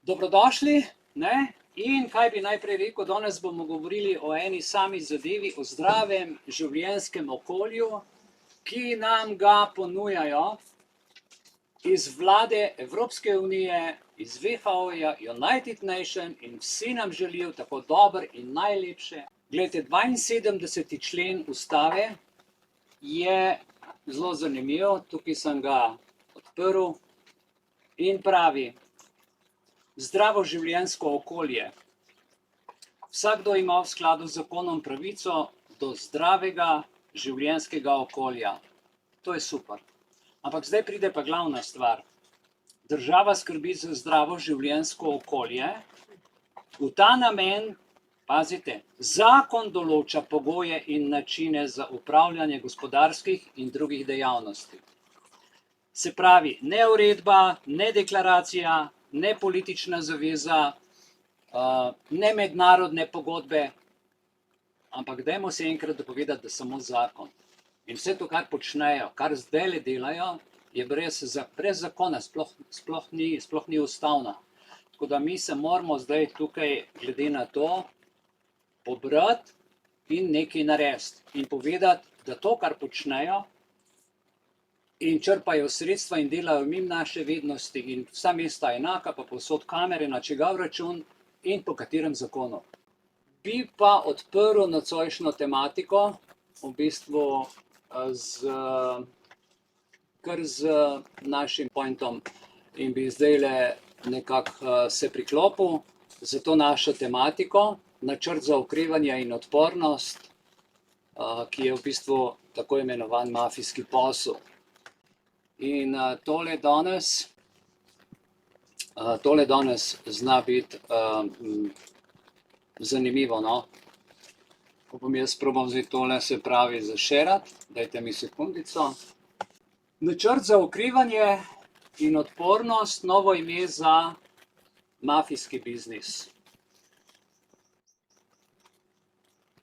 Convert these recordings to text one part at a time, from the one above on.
Dobrodošli, ne? In kaj bi najprej rekel, danes bomo govorili o eni sami zadevi, o zdravem življenjskem okolju, ki nam ga ponujajo iz vlade Evropske unije, iz WHO-ja, United Nation in vsi nam želijo tako dobro in najlepše. Glejte, 72. člen ustave je zelo zanimiv, tukaj sem ga odprl in pravi: zdravo življenjsko okolje. Vsakdo ima v skladu z zakonom pravico do zdravega življenjskega okolja. To je super. Ampak zdaj pride pa glavna stvar. Država skrbi za zdravo življenjsko okolje. V ta namen, pazite, zakon določa pogoje in načine za upravljanje gospodarskih in drugih dejavnosti. Se pravi, ne uredba, ne deklaracija, ne politična zaveza, ne mednarodne pogodbe, ampak dajmo se enkrat dopovedati, da samo zakon. In vse to, kar počnejo, kar zdajle delajo, je brez zakona, sploh ni ustavno. Tako da mi se moramo zdaj tukaj, glede na to, pobrati in nekaj narediti. In povedati, da to, kar počnejo, in črpajo sredstva in delajo mimo naše vednosti in vsa mesta enaka, pa povsod kamere, na čigav račun in po katerem zakonu. Bi pa odprl nocojšnjo tematiko, v bistvu kar z našim pointom, in bi zdajle nekako se priklopil za to našo tematiko, načrt za okrevanje in odpornost, ki je v bistvu tako imenovan mafijski posel. In tole danes zna biti zanimivo, no. Ko bom jaz probal zdaj tole, se pravi, zašerati, dajte mi sekundico. Načrt za okrevanje in odpornost, novo ime za mafijski biznis.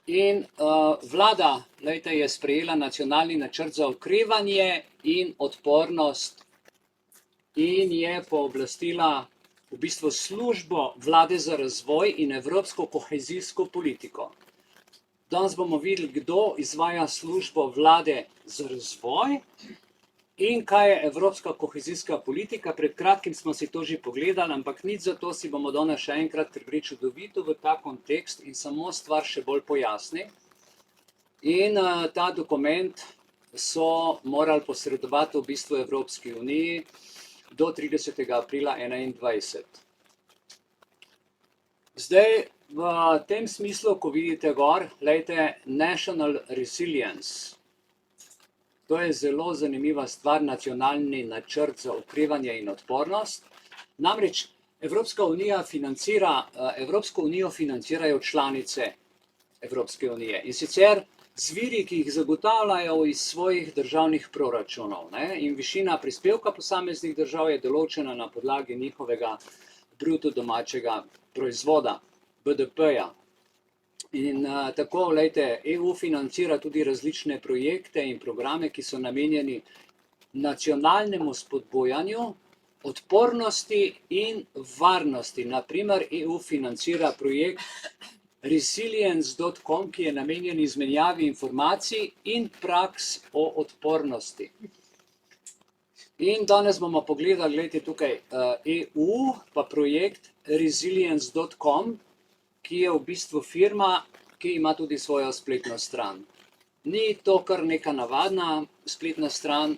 In vlada, glejte, je sprejela nacionalni načrt za okrevanje in odpornost in je pooblastila v bistvu službo vlade za razvoj in evropsko kohezijsko politiko. Danes bomo videli, kdo izvaja službo vlade za razvoj in kaj je evropska kohezijska politika. Pred kratkim smo si to že pogledali, ampak nič zato si bomo danes še enkrat, ker gre čudovito v ta kontekst in samo stvar še bolj pojasni. In ta dokument so morali posredovati v bistvu Evropski uniji do 30. aprila 2021. Zdaj, v tem smislu, ko vidite gor, glejte, National Resilience. To je zelo zanimiva stvar, nacionalni načrt za okrevanje in odpornost. Namreč Evropsko unijo financirajo članice Evropske unije. In sicer z viri, ki jih zagotavljajo iz svojih državnih proračunov, ne? In višina prispevka posameznih držav je določena na podlagi njihovega bruto domačega proizvoda, BDP-ja. In tako, glejte, EU financira tudi različne projekte in programe, ki so namenjeni nacionalnemu spodbujanju, odpornosti in varnosti. Naprimer, EU financira projekt Resilience.com, ki je namenjen izmenjavi informacij in praks o odpornosti. In danes bomo pogledali, gledajte tukaj, EU pa projekt Resilience.com, ki je v bistvu firma, ki ima tudi svojo spletno stran. Ni to kar neka navadna spletna stran,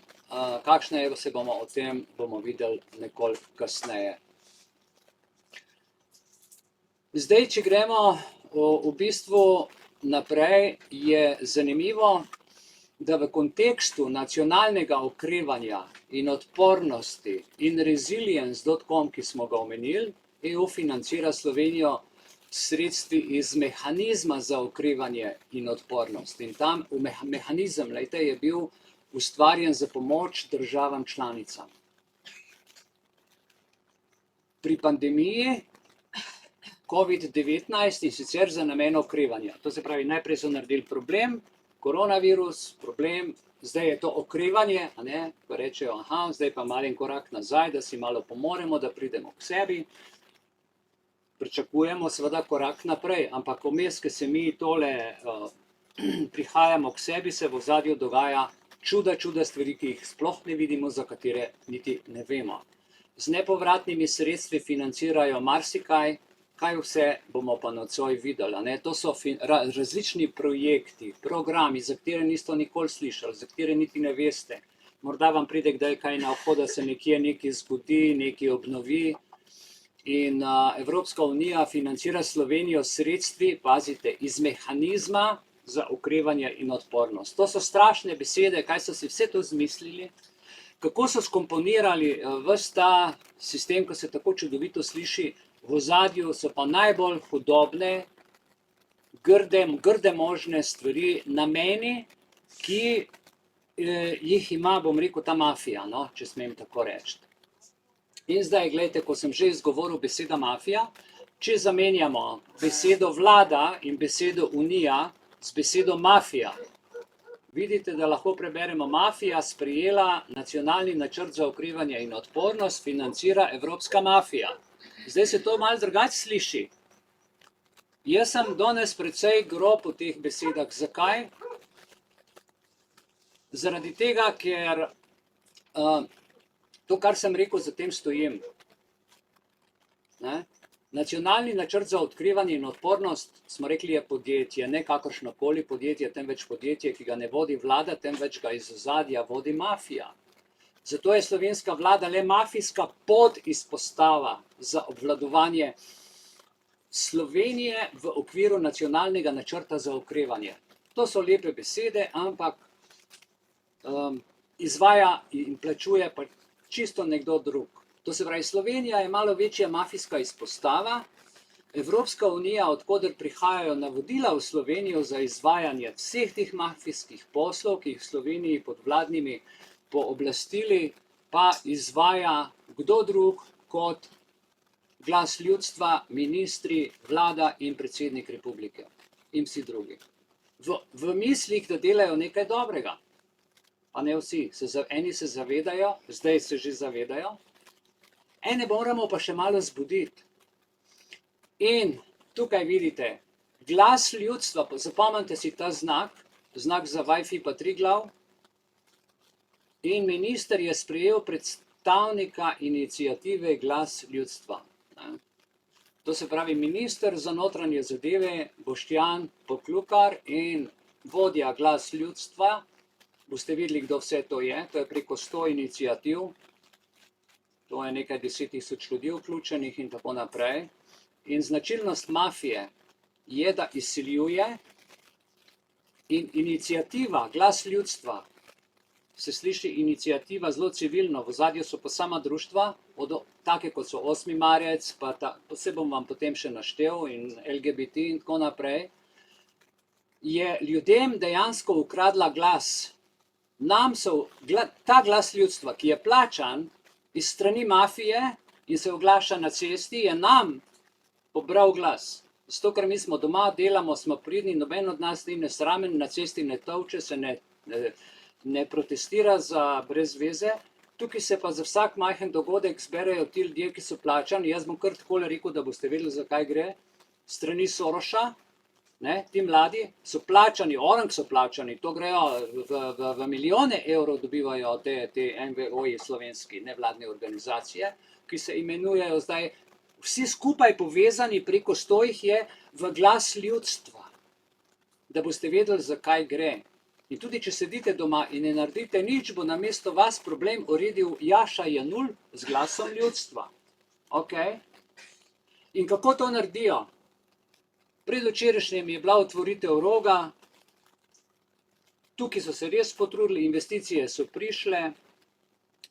kakšna je, se bomo o tem videli nekoliko kasneje. Zdaj, če gremo v bistvu naprej, je zanimivo, da v kontekstu nacionalnega okrevanja in odpornosti in Resilience.com, ki smo ga omenili, EU financira Slovenijo sredstvi iz mehanizma za okrevanje in odpornost. In tam mehanizem, glejte, je bil ustvarjen za pomoč državam članicam. Pri pandemiji COVID-19 in sicer za namen okrevanja. To se pravi, najprej so naredili problem, koronavirus, problem, zdaj je to okrevanje, a ne, ko rečejo, aha, zdaj pa malen korak nazaj, da si malo pomoremo, da pridemo k sebi. pričakujemo seveda korak naprej, ampak vmes, ko se mi tole prihajamo k sebi, se v ozadju dogaja čuda stvari, ki jih sploh ne vidimo, za katere niti ne vemo. Z nepovratnimi sredstvi financirajo marsikaj, kaj vse bomo pa nocoj videli. Ne? To so različni projekti, programi, za katere niste nikoli slišali, za katere niti ne veste. Morda vam pride kdaj kaj na oko, da se nekje nekaj zgodi, nekaj obnovi. In Evropska unija financira Slovenijo s sredstvi, pazite, iz mehanizma za okrevanje in odpornost. To so strašne besede, kaj so si vse to zmislili, kako so skomponirali ves ta sistem, ko se tako čudovito sliši, v ozadju so pa najbolj hudobne, grde možne stvari, nameni, ki jih ima, bom rekel, ta mafija, no, če smem tako reči. In zdaj, gledajte, ko sem že izgovoril beseda mafija, če zamenjamo besedo vlada in besedo unija z besedo mafija, vidite, da lahko preberemo: mafija sprejela nacionalni načrt za okrevanje in odpornost, financira evropska mafija. Zdaj se to malo drugače sliši. Jaz sem danes precej grob v teh besedah. Zakaj? Zaradi tega, ker to, kar sem rekel, za tem stojim. Ne? Nacionalni načrt za odkrivanje in odpornost, smo rekli, je podjetje, ne kakršnokoli podjetje, temveč podjetje, ki ga ne vodi vlada, temveč ga iz ozadja vodi mafija. Zato je slovenska vlada le mafijska podizpostava za obvladovanje Slovenije v okviru nacionalnega načrta za okrevanje. To so lepe besede, ampak izvaja in plačuje pa čisto nekdo drug. To se pravi, Slovenija je malo večja mafijska izpostava, Evropska unija, od koder prihajajo navodila v Slovenijo za izvajanje vseh teh mafijskih poslov, ki jih v Sloveniji pod vladnimi pooblastili pa izvaja kdo drug kot Glas ljudstva, ministri, vlada in predsednik republike in vsi drugi. V mislih, da delajo nekaj dobrega. Pa ne vsi, eni se zavedajo, zdaj se že zavedajo, ene moramo pa še malo zbuditi. In tukaj vidite, Glas ljudstva, zapomnite si ta znak za Wi-Fi pa Triglav, in minister je sprejel predstavnika iniciative Glas ljudstva. To se pravi, minister za notranje zadeve Boštjan Poklukar in vodja Glas ljudstva. Boste videli, kdo vse to je preko 100 iniciativ, to je nekaj 10.000 ljudi vključenih in tako naprej. In značilnost mafije je, da izsiljuje, in iniciativa Glas ljudstva, se sliši iniciativa zelo civilno, v ozadju so pa sama društva, take kot so 8. marec, pa se bom vam potem še naštel, in LGBT in tako naprej, je ljudem dejansko ukradla glas. Ta Glas ljudstva, ki je plačan iz strani mafije in se oglaša na cesti, je nam pobral glas. Zato, ker mi smo doma, delamo, smo pridni, noben od nas ni nesramen, na cesti ne tolče, se ne protestira za brez veze. Tukaj se pa za vsak majhen dogodek zberejo ti ljudje, ki so plačani. Jaz bom kar takole rekel, da boste vedeli, zakaj gre. Strani Soroša, ti mladi so plačani, orang so plačani, to grejo v milijone evrov, dobivajo te NVO-ji slovenski, nevladne organizacije, ki se imenujejo zdaj, vsi skupaj povezani, preko 100 jih je, v Glas ljudstva. Da boste vedeli, zakaj gre. In tudi, če sedite doma in ne naredite nič, bo namesto vas problem uredil Jaša Jenull z Glasom ljudstva. In kako to naredijo? Predvčerajšnjem je bila otvoritev Roga, tukaj so se res potrudili, investicije so prišle,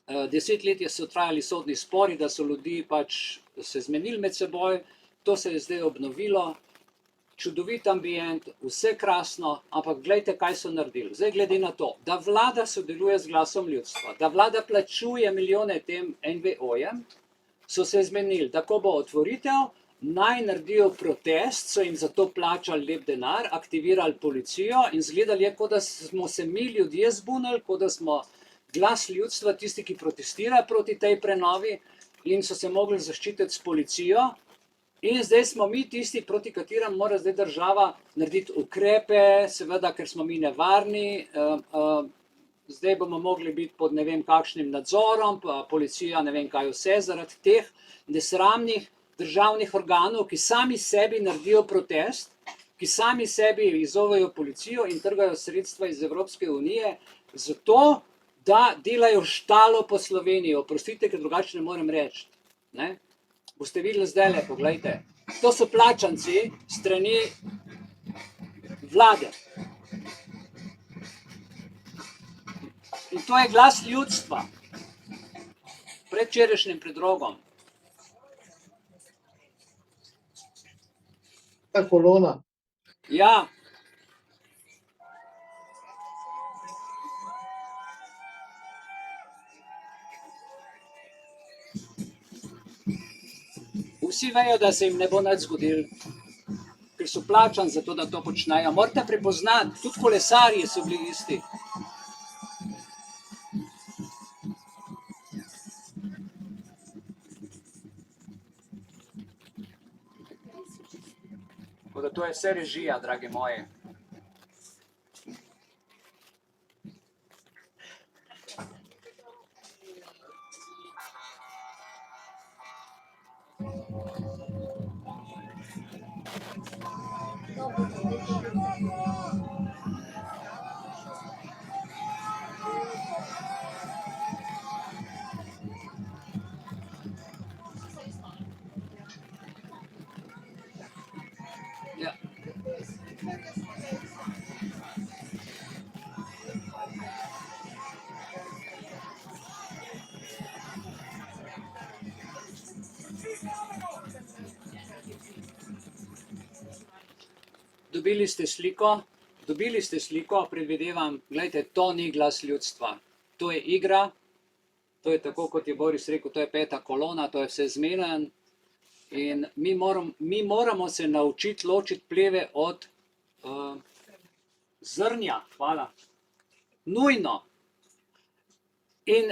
10 let so trajali sodni spori, da so ljudi pač se zmenili med seboj, to se je zdaj obnovilo, čudovit ambient, vse krasno, ampak gledajte, kaj so naredili. Zdaj glede na to, da vlada sodeluje z Glasom ljudstva, da vlada plačuje milijone tem NVO-jem, so se zmenili, da ko bo otvoritev, naj naredijo protest, so jim za to plačali lep denar, aktivirali policijo in zgledali je, kot da smo se mi ljudje zbunili, kot da smo Glas ljudstva, tisti, ki protestira proti tej prenovi, in so se mogli zaščititi s policijo In zdaj smo mi tisti, proti katerim mora zdaj država narediti ukrepe, seveda, ker smo mi nevarni. Zdaj bomo mogli biti pod ne vem kakšnim nadzorom, policija ne vem kaj vse, zaradi teh nesramnih državnih organov, ki sami sebi naredijo protest, ki sami sebi izzovejo policijo in trgajo sredstva iz Evropske unije, zato, da delajo štalo po Sloveniji. Oprostite, ker drugače ne morem reči. Ne? Boste videli zdajle, poglejte. To so plačanci strani vlade. In to je glas ljudstva. Pred včerajšnjim predlogom. Ta kolona. Ja. Vsi vejo, da se jim ne bo nič zgodilo, ker so plačani za to, da to počnejo. Morate prepoznati, tudi kolesarji so bili isti. Tako da to je vse režija, dragi moji. Ja. Dobili ste sliko, predvidevam, gledajte, to ni glas ljudstva. To je igra, to je tako, kot je Boris rekel, to je peta kolona, to je vse zmeden. In mi moramo se naučiti ločiti pleve od zrnja. Hvala. Nujno. In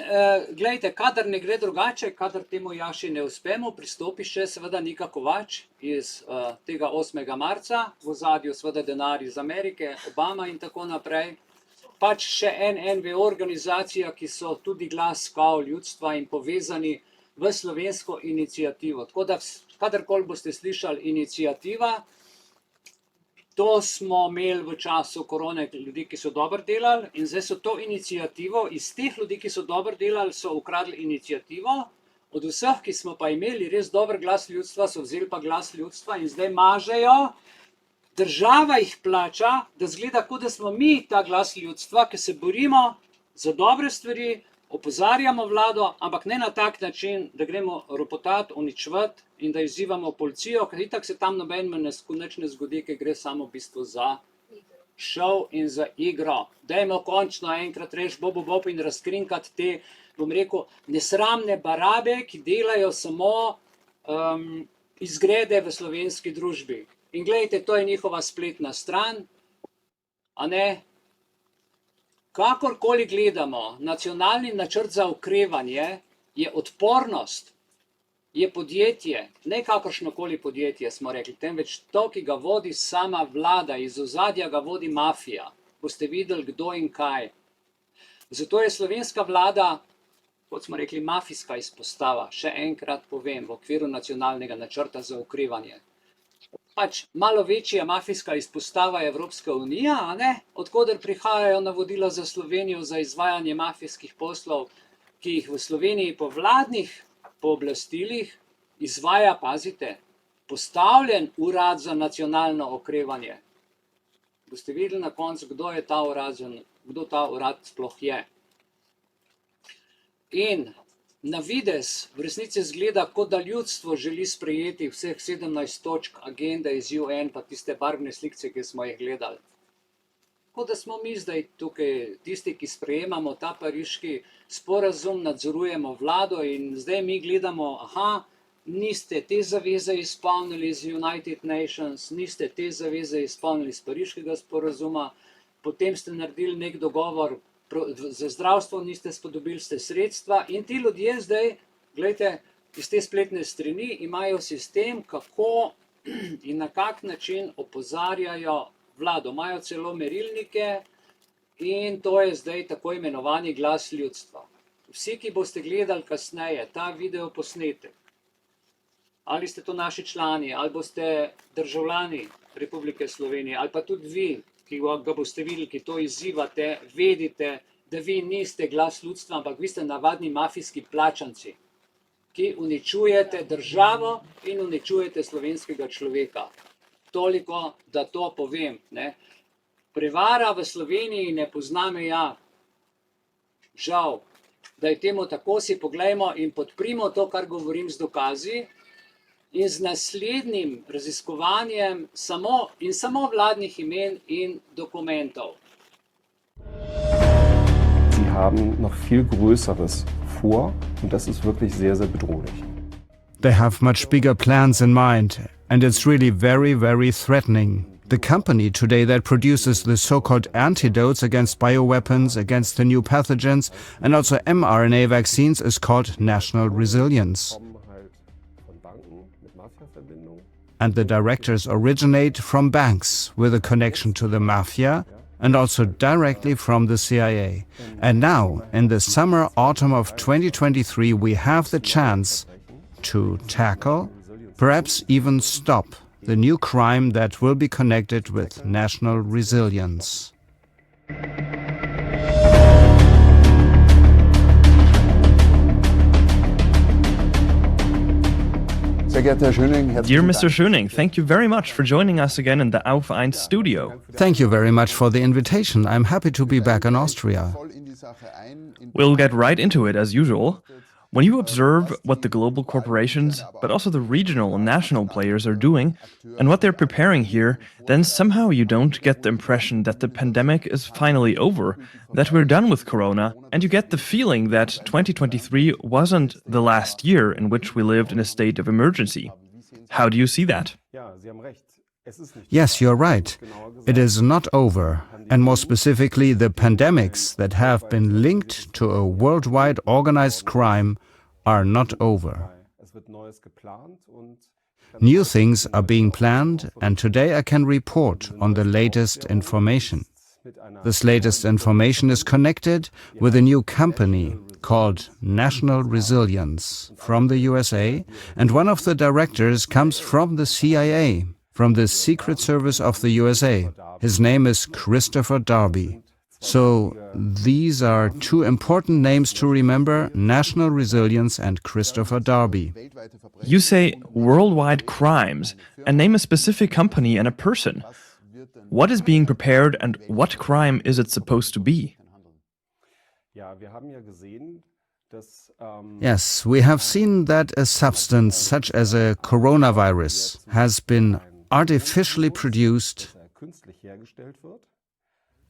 gledajte, kadar ne gre drugače, kadar temu Jaši ne uspemo, pristopi še seveda Nika Kovač iz tega 8. marca, v ozadju seveda denar iz Amerike, Obama in tako naprej. Pač še en NVO organizacija, ki so tudi glas kao ljudstva in povezani v slovensko inicijativo. Tako da, kadarkoli boste slišali inicijativa, to smo imeli v času korone ljudi, ki so dobro delali, in zdaj so to inicijativo, iz teh ljudi, ki so dobro delali, so ukradli inicijativo, od vseh, ki smo pa imeli res dober glas ljudstva, so vzeli pa glas ljudstva in zdaj mažejo, država jih plača, da zgleda, kot da smo mi ta glas ljudstva, ki se borimo za dobre stvari, opozarjamo vlado, ampak ne na tak način, da gremo ropotati, uničevati in da izzivamo policijo, ker itak se tam nobenemu nič ne zgodi, ker gre samo v bistvu za šov in za igro. Dajmo končno enkrat reči bob in razkrinkati te, bom rekel, nesramne barabe, ki delajo samo izgrede v slovenski družbi. In gledajte, to je njihova spletna stran, a ne? Kakorkoli gledamo, nacionalni načrt za okrevanje je odpornost, je podjetje, ne kakršnokoli podjetje smo rekli, temveč to, ki ga vodi sama vlada, iz ozadja ga vodi mafija. Boste videli, kdo in kaj. Zato je slovenska vlada, kot smo rekli, mafijska izpostava, še enkrat povem, v okviru nacionalnega načrta za okrevanje. Pač malo večja mafijska izpostava je Evropska unija, a ne? Od koder prihajajo navodila za Slovenijo za izvajanje mafijskih poslov, ki jih v Sloveniji po vladnih pooblastilih izvaja, pazite, postavljen urad za nacionalno okrevanje. Boste videli na koncu, kdo ta urad sploh je. In na videz v resnici zgleda, kot da ljudstvo želi sprejeti vseh 17 točk agende iz UN, pa tiste barvne slikce, ki smo jih gledali. Kot da smo mi zdaj tukaj tisti, ki sprejemamo ta pariški sporazum, nadzorujemo vlado in zdaj mi gledamo, aha, niste te zaveze izpolnili iz United Nations, niste te zaveze izpolnili iz pariškega sporazuma, potem ste naredili nek dogovor za zdravstvo, niste spodobili ste sredstva in ti ljudje zdaj, gledajte, iz te spletne strani imajo sistem, kako in na kak način opozarjajo vlado. Imajo celo merilnike in to je zdaj tako imenovani glas ljudstva. Vsi, ki boste gledali kasneje ta video posnetek, ali ste to naši člani, ali boste državljani Republike Slovenije, ali pa tudi vi, ki ga boste videli, ki to izzivate, vedite, da vi niste glas ljudstva, ampak vi ste navadni mafijski plačanci, ki uničujete državo in uničujete slovenskega človeka. Toliko, da to povem. Ne. Prevara v Sloveniji ne pozna meja. Žal, da je temu tako, si poglejmo in podprimo to, kar govorim z dokazi, in z naslednjim raziskovanjem samo vladnih imen in dokumentov. Sie haben noch viel Größeres vor und das ist wirklich sehr, sehr bedrohlich. They have much bigger plans in mind, and it's really very, very threatening. The company today that produces the so-called antidotes against bioweapons, against the new pathogens, and also mRNA vaccines is called National Resilience. And the directors originate from banks with a connection to the mafia and also directly from the CIA. And now, in the summer-autumn of 2023, we have the chance to tackle, perhaps even stop, the new crime that will be connected with national resilience. Dear Mr. Schöning, thank you very much for joining us again in the Auf 1 studio. Thank you very much for the invitation. I'm happy to be back in Austria. We'll get right into it as usual. When you observe what the global corporations, but also the regional and national players are doing, and what they're preparing here, then somehow you don't get the impression that the pandemic is finally over, that we're done with Corona, and you get the feeling that 2023 wasn't the last year in which we lived in a state of emergency. How do you see that? Yes, you're right. It is not over. And more specifically, the pandemics that have been linked to a worldwide organized crime are not over. New things are being planned, and today I can report on the latest information. This latest information is connected with a new company called National Resilience from the USA, and one of the directors comes from the CIA, from the Secret Service of the USA. His name is Christopher Darby. So these are two important names to remember, National Resilience and Christopher Darby. You say worldwide crimes and name a specific company and a person. What is being prepared and what crime is it supposed to be? Yes, we have seen that a substance such as a coronavirus has been artificially produced,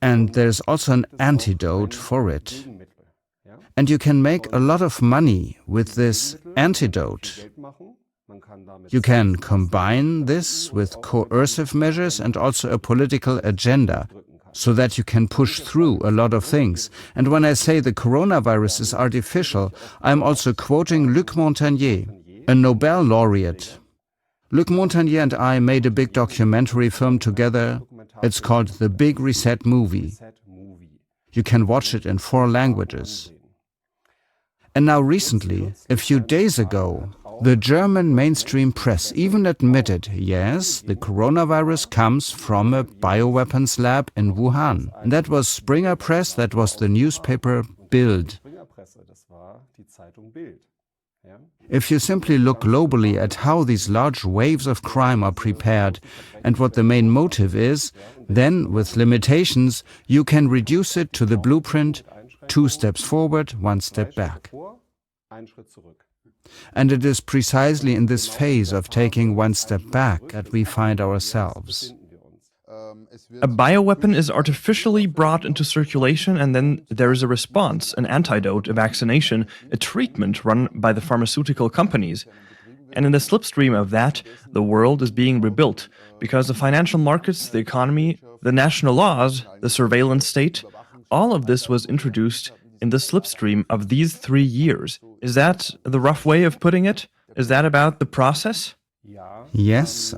and there's also an antidote for it. And you can make a lot of money with this antidote. You can combine this with coercive measures and also a political agenda, so that you can push through a lot of things. And when I say the coronavirus is artificial, I'm also quoting Luc Montagnier, a Nobel laureate. Luc Montagnier and I made a big documentary film together. It's called The Big Reset Movie. You can watch it in 4 languages. And now recently, a few days ago, the German mainstream press even admitted, yes, the coronavirus comes from a bioweapons lab in Wuhan. And that was Springer Press, that was the newspaper Bild. If you simply look globally at how these large waves of crime are prepared and what the main motive is, then, with limitations, you can reduce it to the blueprint, 2 steps forward, 1 step back. And it is precisely in this phase of taking 1 step back that we find ourselves. A bioweapon is artificially brought into circulation, and then there is a response, an antidote, a vaccination, a treatment run by the pharmaceutical companies. And in the slipstream of that, the world is being rebuilt, because the financial markets, the economy, the national laws, the surveillance state, all of this was introduced in the slipstream of these 3 years. Is that the rough way of putting it? Is that about the process? Yes,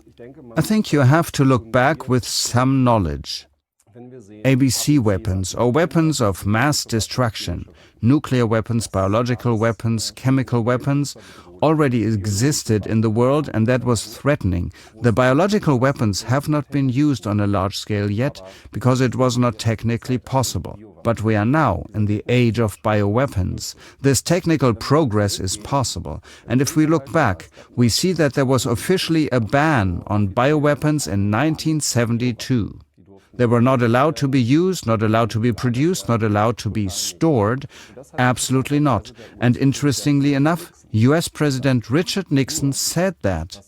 I think you have to look back with some knowledge. ABC weapons, or weapons of mass destruction, nuclear weapons, biological weapons, chemical weapons, already existed in the world, and that was threatening. The biological weapons have not been used on a large scale yet because it was not technically possible. But we are now in the age of bioweapons. This technical progress is possible. And if we look back, we see that there was officially a ban on bioweapons in 1972. They were not allowed to be used, not allowed to be produced, not allowed to be stored. Absolutely not. And interestingly enough, US President Richard Nixon said that.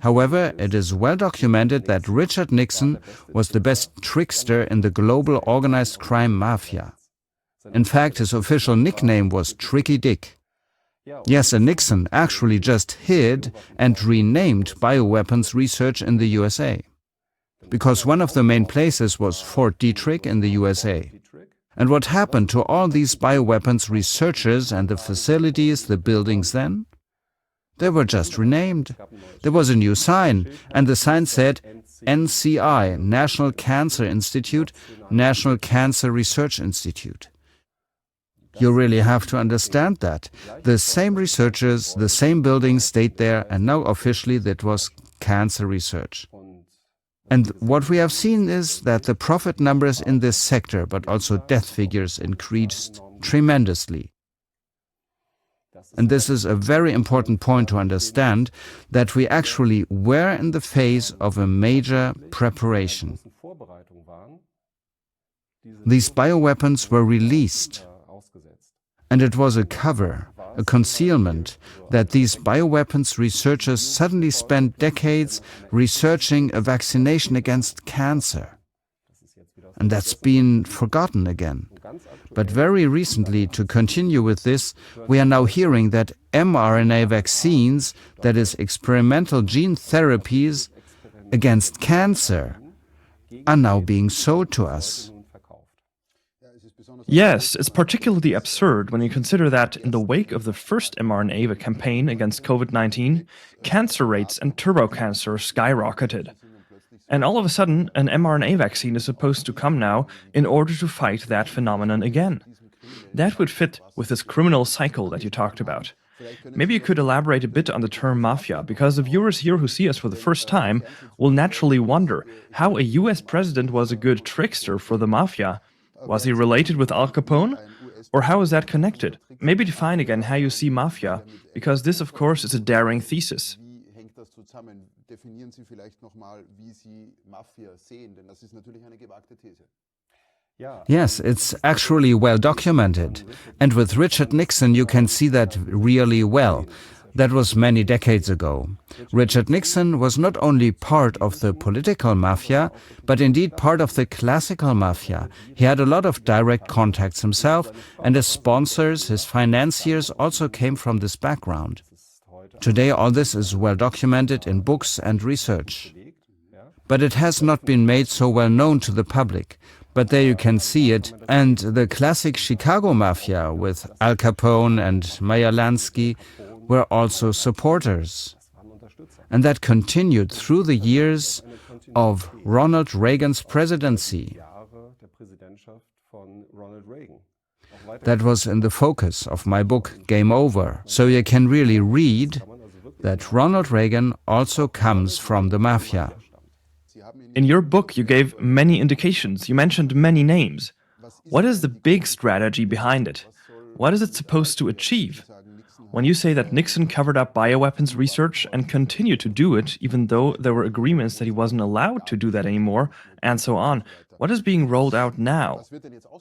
However, it is well documented that Richard Nixon was the best trickster in the global organized crime mafia. In fact, his official nickname was Tricky Dick. Yes, and Nixon actually just hid and renamed bioweapons research in the USA. Because one of the main places was Fort Detrick in the USA. And what happened to all these bioweapons researchers and the facilities, the buildings then? They were just renamed. There was a new sign, and the sign said NCI, National Cancer Institute, National Cancer Research Institute. You really have to understand that. The same researchers, the same buildings stayed there, and now officially that was cancer research. And what we have seen is that the profit numbers in this sector, but also death figures, increased tremendously. And this is a very important point to understand, that we actually were in the phase of a major preparation. These bioweapons were released, and it was a cover, a concealment, that these bioweapons researchers suddenly spent decades researching a vaccination against cancer. And that's been forgotten again. But very recently, to continue with this, we are now hearing that mRNA vaccines, that is, experimental gene therapies against cancer, are now being sold to us. Yes, it's particularly absurd when you consider that in the wake of the first mRNA campaign against COVID-19, cancer rates and turbocancer skyrocketed. And all of a sudden, an mRNA vaccine is supposed to come now in order to fight that phenomenon again. That would fit with this criminal cycle that you talked about. Maybe you could elaborate a bit on the term mafia, because the viewers here who see us for the first time will naturally wonder how a US president was a good trickster for the mafia. Was he related with Al Capone? Or how is that connected? Maybe define again how you see mafia, because this, of course, is a daring thesis. Yes, it's actually well documented. And with Richard Nixon, you can see that really well. That was many decades ago. Richard Nixon was not only part of the political mafia, but indeed part of the classical mafia. He had a lot of direct contacts himself, and his sponsors, his financiers also came from this background. Today all this is well documented in books and research. But it has not been made so well known to the public. But there you can see it. And the classic Chicago mafia with Al Capone and Meyer Lansky were also supporters. And that continued through the years of Ronald Reagan's presidency. That was in the focus of my book, Game Over. So you can really read that Ronald Reagan also comes from the mafia. In your book, you gave many indications. You mentioned many names. What is the big strategy behind it? What is it supposed to achieve? When you say that Nixon covered up bioweapons research and continued to do it, even though there were agreements that he wasn't allowed to do that anymore, and so on, what is being rolled out now?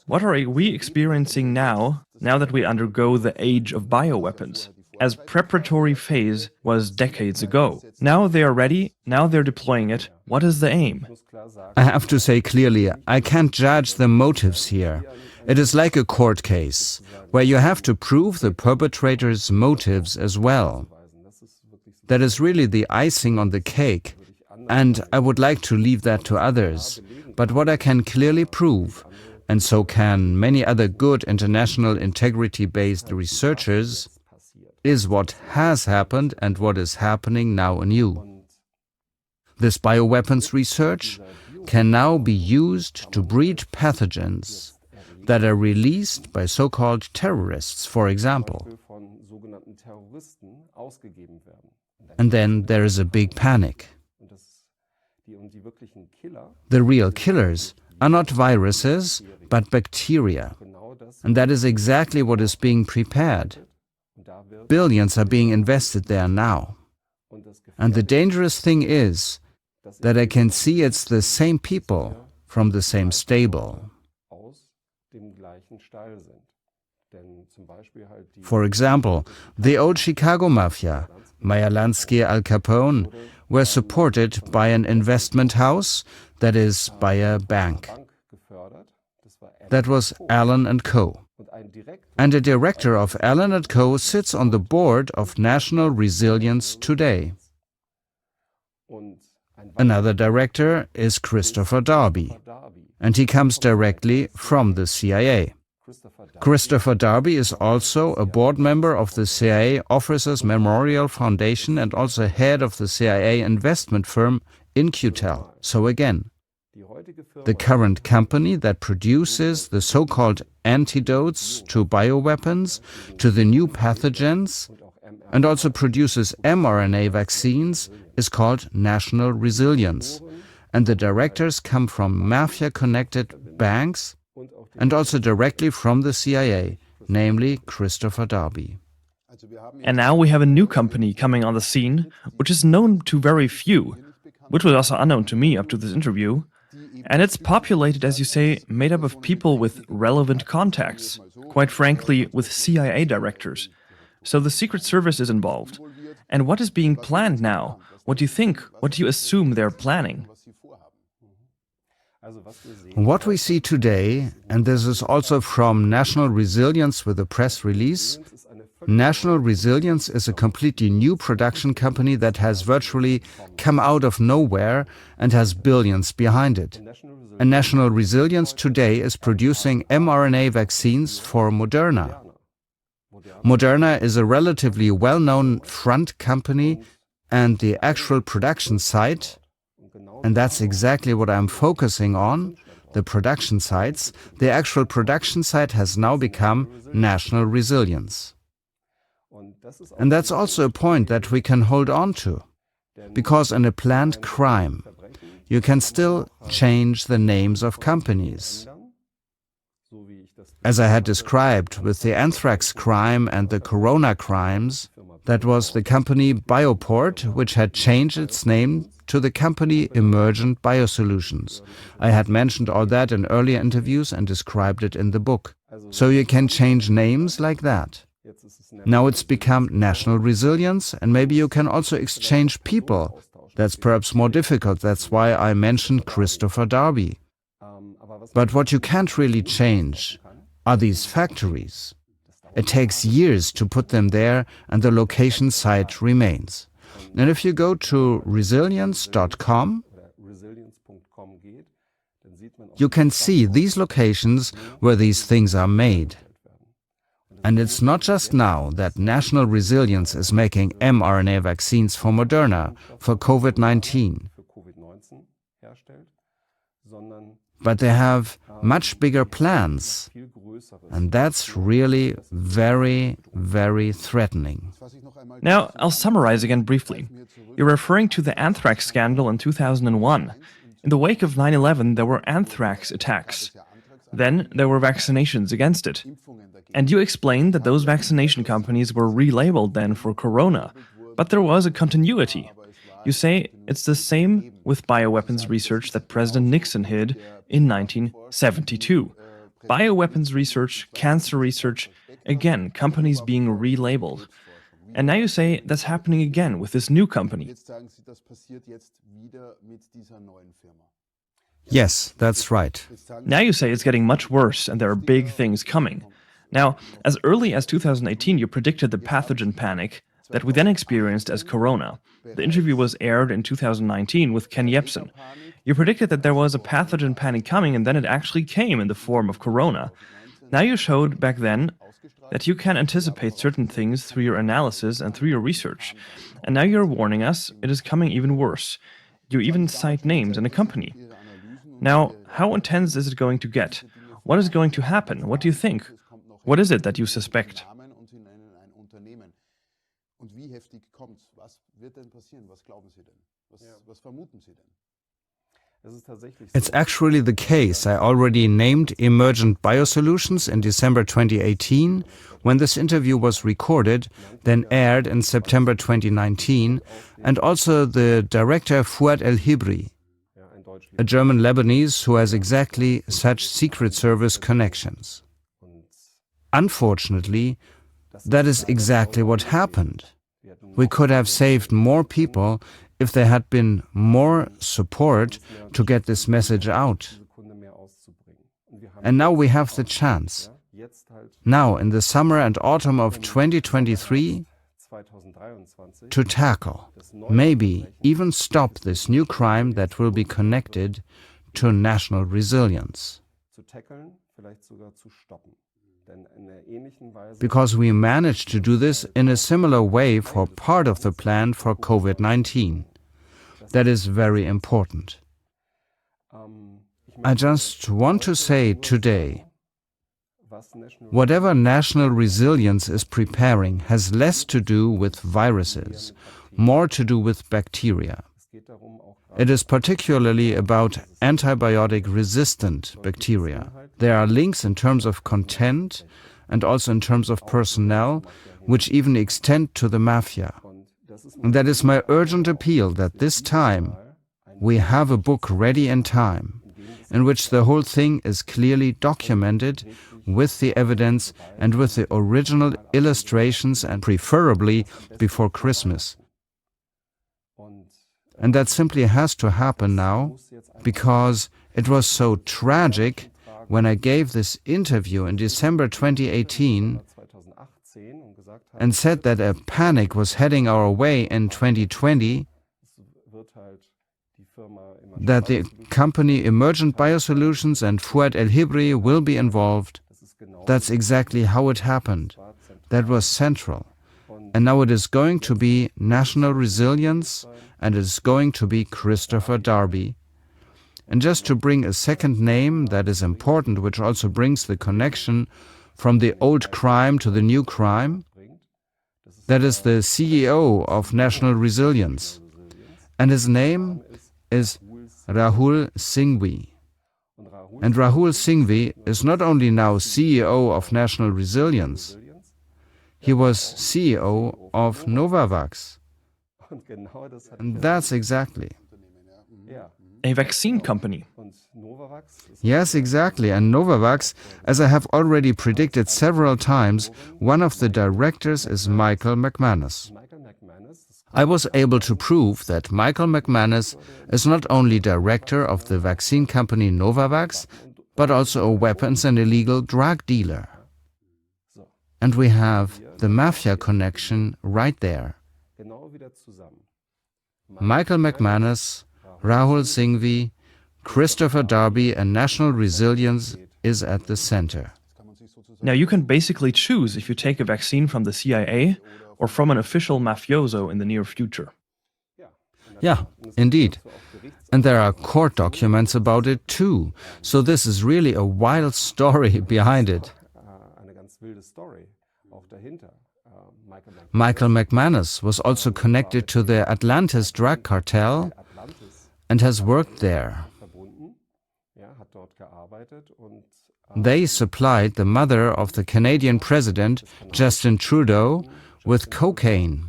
What are we experiencing now that we undergo the age of bioweapons? As preparatory phase was decades ago. Now they are ready, now they're deploying it. What is the aim? I have to say clearly, I can't judge the motives here. It is like a court case, where you have to prove the perpetrator's motives as well. That is really the icing on the cake, and I would like to leave that to others. But what I can clearly prove, and so can many other good international integrity-based researchers, is what has happened and what is happening now anew. This bioweapons research can now be used to breed pathogens that are released by so-called terrorists, for example. And then there is a big panic. The real killers are not viruses, but bacteria. And that is exactly what is being prepared. Billions are being invested there now. And the dangerous thing is that I can see it's the same people from the same stable. For example, the old Chicago Mafia, Meyer Lansky, Al Capone, were supported by an investment house, that is, by a bank. That was Allen & Co. And a director of Allen & Co. sits on the board of National Resilience Today. Another director is Christopher Darby, and he comes directly from the CIA. Christopher Darby is also a board member of the CIA Officers Memorial Foundation and also head of the CIA investment firm In-Q-Tel. So again, the current company that produces the so-called antidotes to bioweapons, to the new pathogens, and also produces mRNA vaccines is called National Resilience. And the directors come from mafia-connected banks and also directly from the CIA, namely Christopher Darby. And now we have a new company coming on the scene, which is known to very few, which was also unknown to me up to this interview. And it's populated, as you say, made up of people with relevant contacts, quite frankly, with CIA directors. So the Secret Service is involved. And what is being planned now? What do you think? What do you assume they're planning? What we see today, and this is also from National Resilience with a press release, National Resilience is a completely new production company that has virtually come out of nowhere and has billions behind it. And National Resilience today is producing mRNA vaccines for Moderna. Moderna is a relatively well-known front company, and the actual production site, and that's exactly what I'm focusing on, the production sites, the actual production site has now become National Resilience. And that's also a point that we can hold on to, because in a planned crime, you can still change the names of companies. As I had described with the anthrax crime and the corona crimes, that was the company Bioport, which had changed its name to the company Emergent Biosolutions. I had mentioned all that in earlier interviews and described it in the book. So you can change names like that. Now it's become National Resilience, and maybe you can also exchange people. That's perhaps more difficult. That's why I mentioned Christopher Darby. But what you can't really change are these factories. It takes years to put them there, and the location site remains. And if you go to resilience.com, you can see these locations where these things are made. And it's not just now that National Resilience is making mRNA vaccines for Moderna, for COVID-19. But they have much bigger plans. And that's really very, very threatening. Now, I'll summarize again briefly. You're referring to the anthrax scandal in 2001. In the wake of 9/11, there were anthrax attacks. Then there were vaccinations against it. And you explained that those vaccination companies were relabeled then for corona. But there was a continuity. You say it's the same with bioweapons research that President Nixon hid in 1972. Bioweapons research, cancer research, again, companies being relabeled. And now you say that's happening again with this new company. Yes, that's right. Now you say it's getting much worse and there are big things coming. Now, as early as 2018, you predicted the pathogen panic that we then experienced as corona. The interview was aired in 2019 with Ken Jebsen. You predicted that there was a pathogen panic coming, and then it actually came in the form of corona. Now you showed back then that you can anticipate certain things through your analysis and through your research. And now you're warning us it is coming even worse. You even cite names and a company. Now, how intense is it going to get? What is going to happen? What do you think? What is it that you suspect? Und wie heftig kommt's? Was wird denn passieren? Was glauben Sie denn? Was vermuten Sie denn? It's actually the case. I already named Emergent Biosolutions in December 2018, when this interview was recorded, then aired in September 2019, and also the director Fouad El-Hibri, a German Lebanese who has exactly such Secret Service connections. Unfortunately, that is exactly what happened. We could have saved more people if there had been more support to get this message out. And now we have the chance. Now, in the summer and autumn of 2023, to tackle, maybe even stop this new crime that will be connected to national resilience. Because we managed to do this in a similar way for part of the plan for COVID-19. That is very important. I just want to say today, whatever national resilience is preparing has less to do with viruses, more to do with bacteria. It is particularly about antibiotic-resistant bacteria. There are links in terms of content and also in terms of personnel, which even extend to the mafia. And that is my urgent appeal that this time we have a book ready in time, in which the whole thing is clearly documented with the evidence and with the original illustrations, and preferably before Christmas. And that simply has to happen now, because it was so tragic when I gave this interview in December 2018 and said that a panic was heading our way in 2020, that the company Emergent Biosolutions and Fouad El-Hibri will be involved. That's exactly how it happened. That was central. And now it is going to be national resilience, and it is going to be Christopher Darby. And just to bring a second name that is important, which also brings the connection from the old crime to the new crime, that is the CEO of National Resilience. And his name is Rahul Singhvi. And Rahul Singhvi is not only now CEO of National Resilience, he was CEO of Novavax. And that's exactly. A vaccine company. Yes, exactly. And Novavax, as I have already predicted several times, one of the directors is Michael McManus. I was able to prove that Michael McManus is not only director of the vaccine company Novavax, but also a weapons and illegal drug dealer. And we have the mafia connection right there. Michael McManus, Rahul Singhvi, Christopher Darby, and National Resilience is at the center. Now you can basically choose if you take a vaccine from the CIA or from an official mafioso in the near future. Yeah, indeed. And there are court documents about it too. So this is really a wild story behind it. Michael McManus was also connected to the Atlantis drug cartel and has worked there. They supplied the mother of the Canadian president, Justin Trudeau, with cocaine.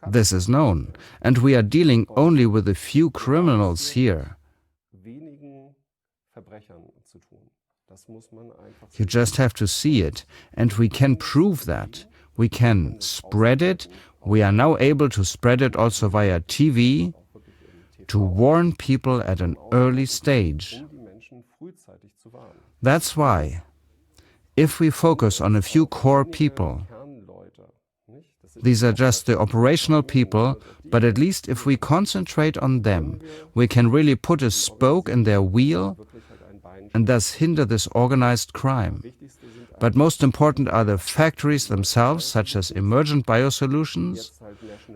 This is known, and we are dealing only with a few criminals here. You just have to see it, and we can prove that. We can spread it. We are now able to spread it also via TV, to warn people at an early stage. That's why, if we focus on a few core people, these are just the operational people, but at least if we concentrate on them, we can really put a spoke in their wheel and thus hinder this organized crime. But most important are the factories themselves, such as Emergent Biosolutions,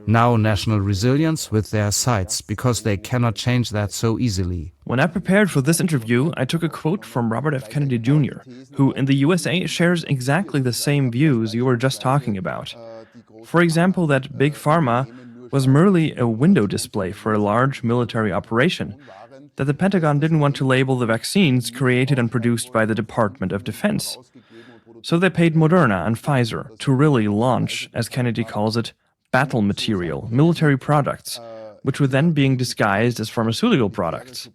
now National Resilience with their sites, because they cannot change that so easily. When I prepared for this interview, I took a quote from Robert F. Kennedy Jr., who in the USA shares exactly the same views you were just talking about. For example, that Big Pharma was merely a window display for a large military operation, that the Pentagon didn't want to label the vaccines created and produced by the Department of Defense. So they paid Moderna and Pfizer to really launch, as Kennedy calls it, battle material, military products, which were then being disguised as pharmaceutical products.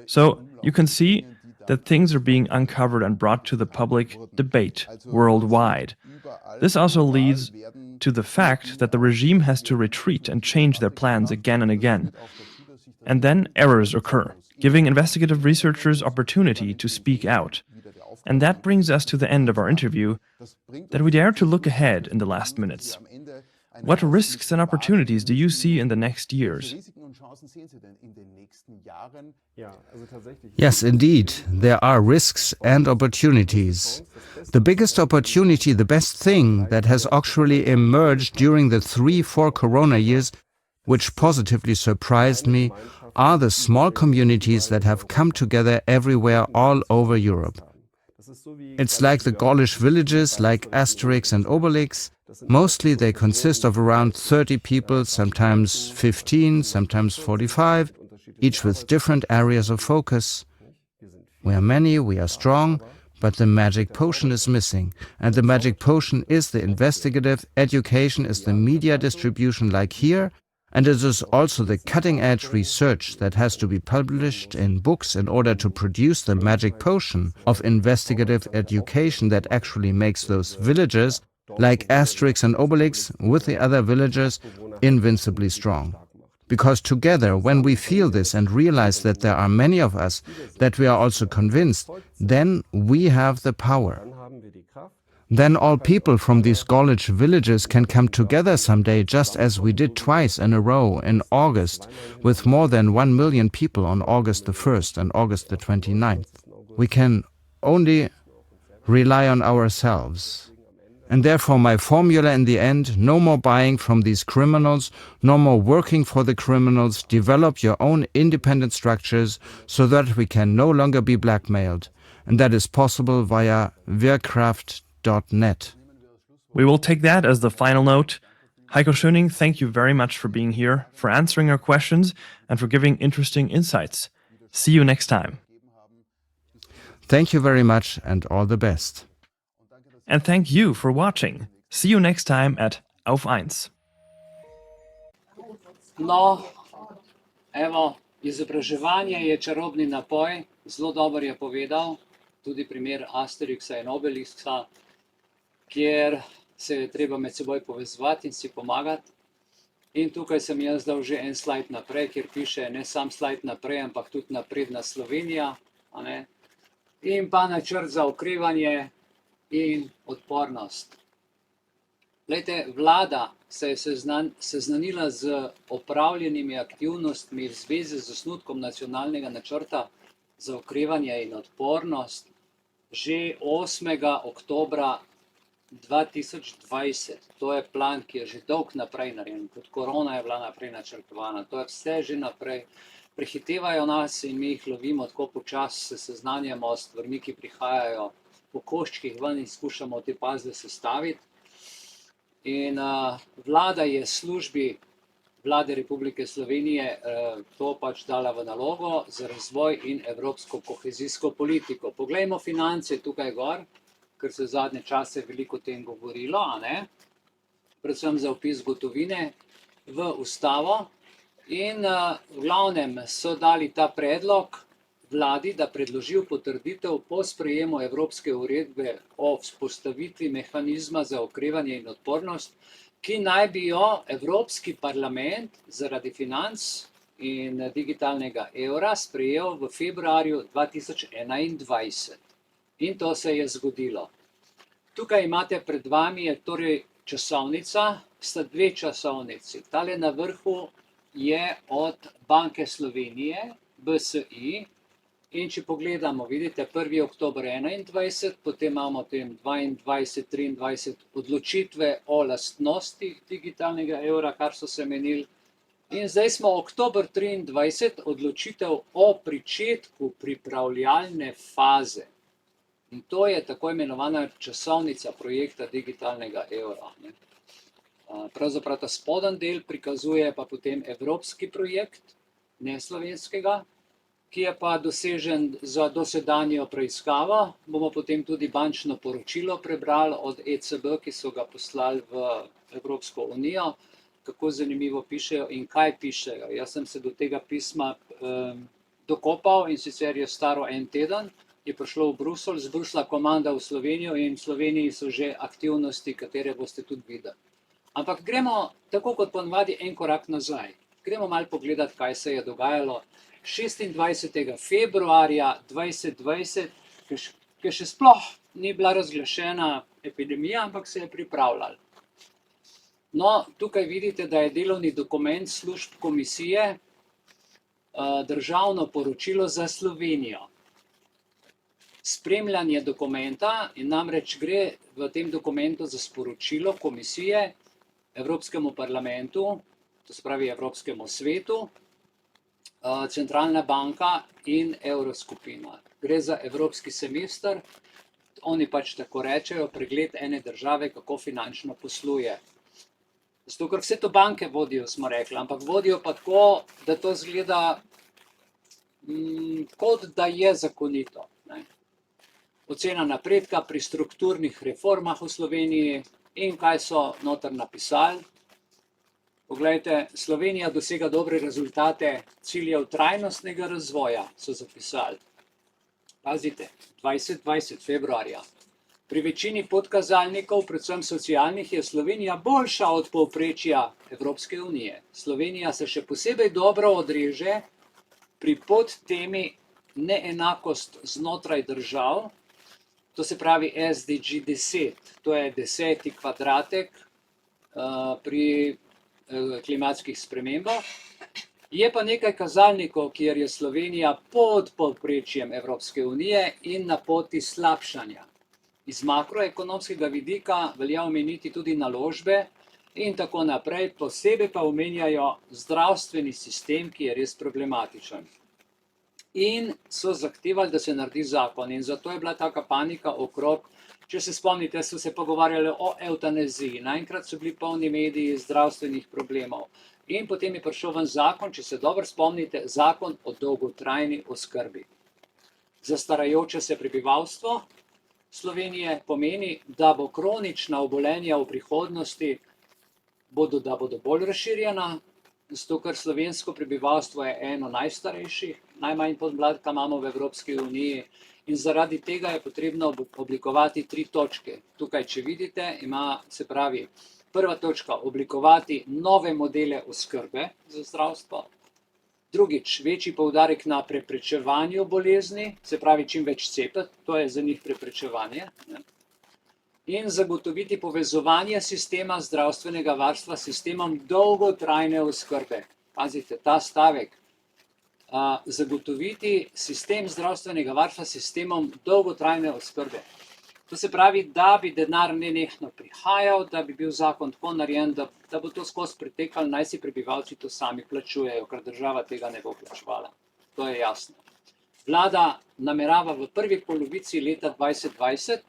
So you can see that things are being uncovered and brought to the public debate worldwide. This also leads to the fact that the regime has to retreat and change their plans again and again. And then errors occur, giving investigative researchers opportunity to speak out. And that brings us to the end of our interview, that we dare to look ahead in the last minutes. What risks and opportunities do you see in the next years? Yes, indeed, there are risks and opportunities. The biggest opportunity, the best thing that has actually emerged during the 3-4 Corona years, which positively surprised me, are the small communities that have come together everywhere all over Europe. It's like the Gaulish villages, like Asterix and Obelix. Mostly they consist of around 30 people, sometimes 15, sometimes 45, each with different areas of focus. We are many, we are strong, but the magic potion is missing. And the magic potion is the investigative education, is the media distribution like here, and it is also the cutting-edge research that has to be published in books in order to produce the magic potion of investigative education that actually makes those villages, like Asterix and Obelix, with the other villagers, invincibly strong. Because together, when we feel this and realize that there are many of us, that we are also convinced, then we have the power. Then all people from these Gaulish villages can come together someday, just as we did twice in a row in August, with more than 1 million people on August the 1st and August the 29th. We can only rely on ourselves. And therefore my formula in the end, no more buying from these criminals, no more working for the criminals, develop your own independent structures so that we can no longer be blackmailed. And that is possible via Wehrkraft.net. We will take that as the final note. Heiko Schöning, thank you very much for being here, for answering our questions, and for giving interesting insights. See you next time. Thank you very much and all the best. And thank you for watching. See you next time at Auf 1. No, evo, izobraževanje je čarobni napoj, zelo dobro je povedal, tudi primer Asterixa in Obelixa, kjer se je treba med seboj povezovati in si pomagati. In tukaj sem jaz dal že en slajd naprej, kjer piše ne sam slajd naprej, ampak tudi napredna Slovenija, a ne? In pa načrt za okrevanje in odpornost. Glejte, vlada se je seznanila z opravljenimi aktivnostmi v zvezi z osnutkom nacionalnega načrta za okrevanje in odpornost že 8. oktobra 2020. To je plan, ki je že dolg naprej narejen. Tudi korona je bila naprej načrtovana. To je vse že naprej. Prehitevajo nas in mi jih lovimo tako počasi, se seznanjamo s stvarmi, ki prihajajo po koščkih ven in skušamo te puzzle sestaviti. In vlada je službi vlade Republike Slovenije to pač dala v nalogo za razvoj in evropsko kohezijsko politiko. Poglejmo finance tukaj gor, ker se v zadnje čase veliko o tem govorilo, a ne? Predvsem za vpis gotovine v ustavo. In v glavnem so dali ta predlog vladi, da predloži v potrditev po sprejemu Evropske uredbe o vzpostavitvi mehanizma za okrevanje in odpornost, ki naj bi jo Evropski parlament zaradi financ in digitalnega evra sprejel v februarju 2021. In to se je zgodilo. Tukaj imate pred vami je torej časovnica, sta dve časovnici. Tale na vrhu je od Banke Slovenije, BSI, In če pogledamo, vidite, 1. oktober 21, potem imamo tem 22, 23 odločitve o lastnostih digitalnega evra, kar so se menili. In zdaj smo oktober 23, odločitev o pričetku pripravljalne faze. In to je tako imenovana časovnica projekta digitalnega evra. Pravzaprav ta spodnji del prikazuje pa potem evropski projekt, ne slovenskega, ki je pa dosežen za dosedanjo preiskavo. Bomo potem tudi bančno poročilo prebrali od ECB, ki so ga poslali v Evropsko unijo, kako zanimivo pišejo in kaj pišejo. Jaz sem se do tega pisma dokopal, in sicer je staro en teden, je prišlo v Bruselj, z Bruslja komanda v Slovenijo in v Sloveniji so že aktivnosti, katere boste tudi videli. Ampak gremo, tako kot ponavadi, en korak nazaj. Gremo malo pogledati, kaj se je dogajalo 26. februarja 2020, ki še sploh ni bila razglašena epidemija, ampak se je pripravljala. No, tukaj vidite, da je delovni dokument služb komisije državno poročilo za Slovenijo. Spremljanje dokumenta, in namreč gre v tem dokumentu za sporočilo komisije Evropskemu parlamentu, to se pravi Evropskemu svetu, Centralna banka in Evroskupina. Gre za evropski semester, oni pač tako rečejo, pregled ene države, kako finančno posluje. Zato, ker vse to banke vodijo, smo rekli, ampak vodijo pa tako, da to zgleda kot da je zakonito. Ocena napredka pri strukturnih reformah v Sloveniji in kaj so noter napisali. Poglejte, Slovenija dosega dobre rezultate ciljev trajnostnega razvoja, so zapisali. Pazite, 2020 februarja. Pri večini podkazalnikov, predvsem socialnih, je Slovenija boljša od povprečja Evropske unije. Slovenija se še posebej dobro odreže pri podtemi neenakost znotraj držav, to se pravi SDG 10, to je 10. kvadratek pri klimatskih spremembah. Je pa nekaj kazalnikov, kjer je Slovenija pod povprečjem Evropske unije in na poti slabšanja. Iz makroekonomskega vidika velja omeniti tudi naložbe in tako naprej, posebej pa omenjajo zdravstveni sistem, ki je res problematičen. In so zahtevali, da se naredi zakon, in zato je bila taka panika okrog, če se spomnite, so se pogovarjali o evtanaziji, naenkrat so bili polni mediji zdravstvenih problemov. In potem je prišel ven zakon, če se dobro spomnite, zakon o dolgotrajni oskrbi. Za starajoče se prebivalstvo Slovenije pomeni, da bo kronična obolenja v prihodnosti da bodo bolj razširjena, zato ker slovensko prebivalstvo je eno najstarejših, najmanj podmladka imamo v Evropski uniji in zaradi tega je potrebno oblikovati 3 točke. Tukaj, če vidite, ima, se pravi, prva točka, oblikovati nove modele oskrbe za zdravstvo. Drugič, večji poudarek na preprečevanju bolezni, se pravi čim več cepiti, to je za njih preprečevanje. In zagotoviti povezovanje sistema zdravstvenega varstva s sistemom dolgotrajne oskrbe. Pazite, ta stavek. Zagotoviti sistem zdravstvenega varstva s sistemom dolgotrajne oskrbe. To se pravi, da bi denar nenehno prihajal, da bi bil zakon tako narejen, da bo to skozi pretekalo, naj si prebivalci to sami plačujejo, ker država tega ne bo plačevala. To je jasno. Vlada namerava v prvi polovici leta 2020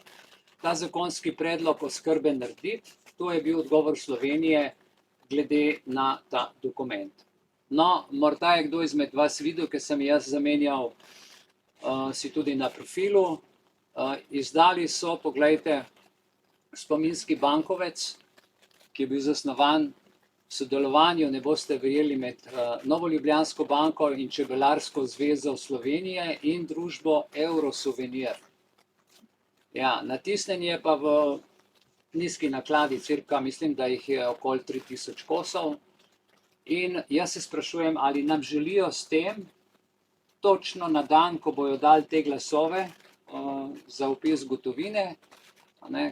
ta zakonski predlog oskrbe narediti. To je bil odgovor Slovenije glede na ta dokument. No, morda je kdo izmed vas videl, ker sem jaz zamenjal si tudi na profilu. Izdali so, poglejte, spominski bankovec, ki je bil zasnovan v sodelovanju, ne boste verjeli, med Novo Ljubljansko banko in Čebelarsko zvezo Slovenije in družbo Eurosouvenir. Ja, natisnjen je pa v nizki nakladi, cirka, mislim, da jih je okoli 3000 kosov. In jaz se sprašujem, ali nam želijo s tem, točno na dan, ko bojo dali te glasove za vpis gotovine,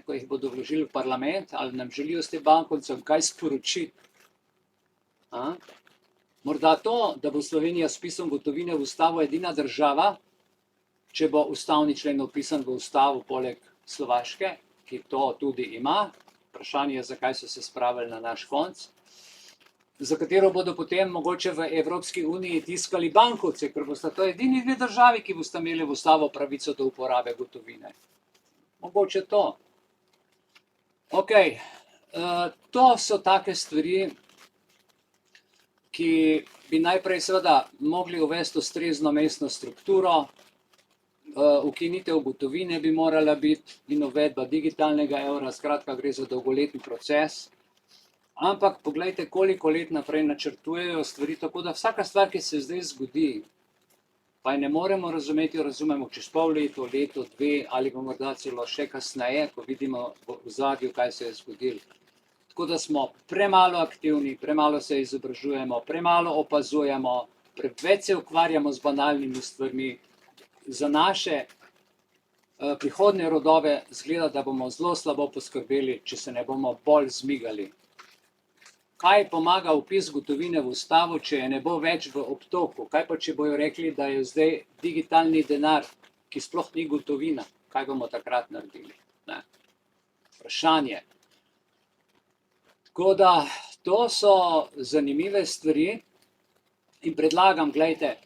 ko jih bodo vložili v parlament, ali nam želijo s tem bankovcem kaj sporočiti. Morda to, da bo Slovenija s vpisom gotovine v ustavo edina država, če bo ustavni člen opisan v ustavu poleg Slovaške, ki to tudi ima, vprašanje je, zakaj so se spravili na naš konc, za katero bodo potem mogoče v Evropski uniji tiskali bankovce, ker bosta to edini dve državi, ki bosta imeli v ustavo pravico do uporabe gotovine. Mogoče to. Ok, to so take stvari, ki bi najprej seveda mogli uvesti ustrezno mestno strukturo, ukinitev gotovine bi morala biti in uvedba digitalnega evra, skratka gre za dolgoletni proces. Ampak poglejte, koliko let naprej načrtujejo stvari, tako da vsaka stvar, ki se zdaj zgodi, pa je ne moremo razumeti, jo razumemo čez pol leto, leto, dve ali pa morda celo še kasneje, ko vidimo v ozadju, kaj se je zgodilo. Tako da smo premalo aktivni, premalo se izobražujemo, premalo opazujemo, preveč se ukvarjamo z banalnimi stvarmi. Za naše prihodnje rodove zgleda, da bomo zelo slabo poskrbeli, če se ne bomo bolj zmigali. Kaj pomaga vpis gotovine v ustavo, če je ne bo več v obtoku? Kaj pa, če bojo rekli, da je zdaj digitalni denar, ki sploh ni gotovina? Kaj bomo takrat naredili? Ne. Vprašanje. Tako da, to so zanimive stvari in predlagam, gledajte,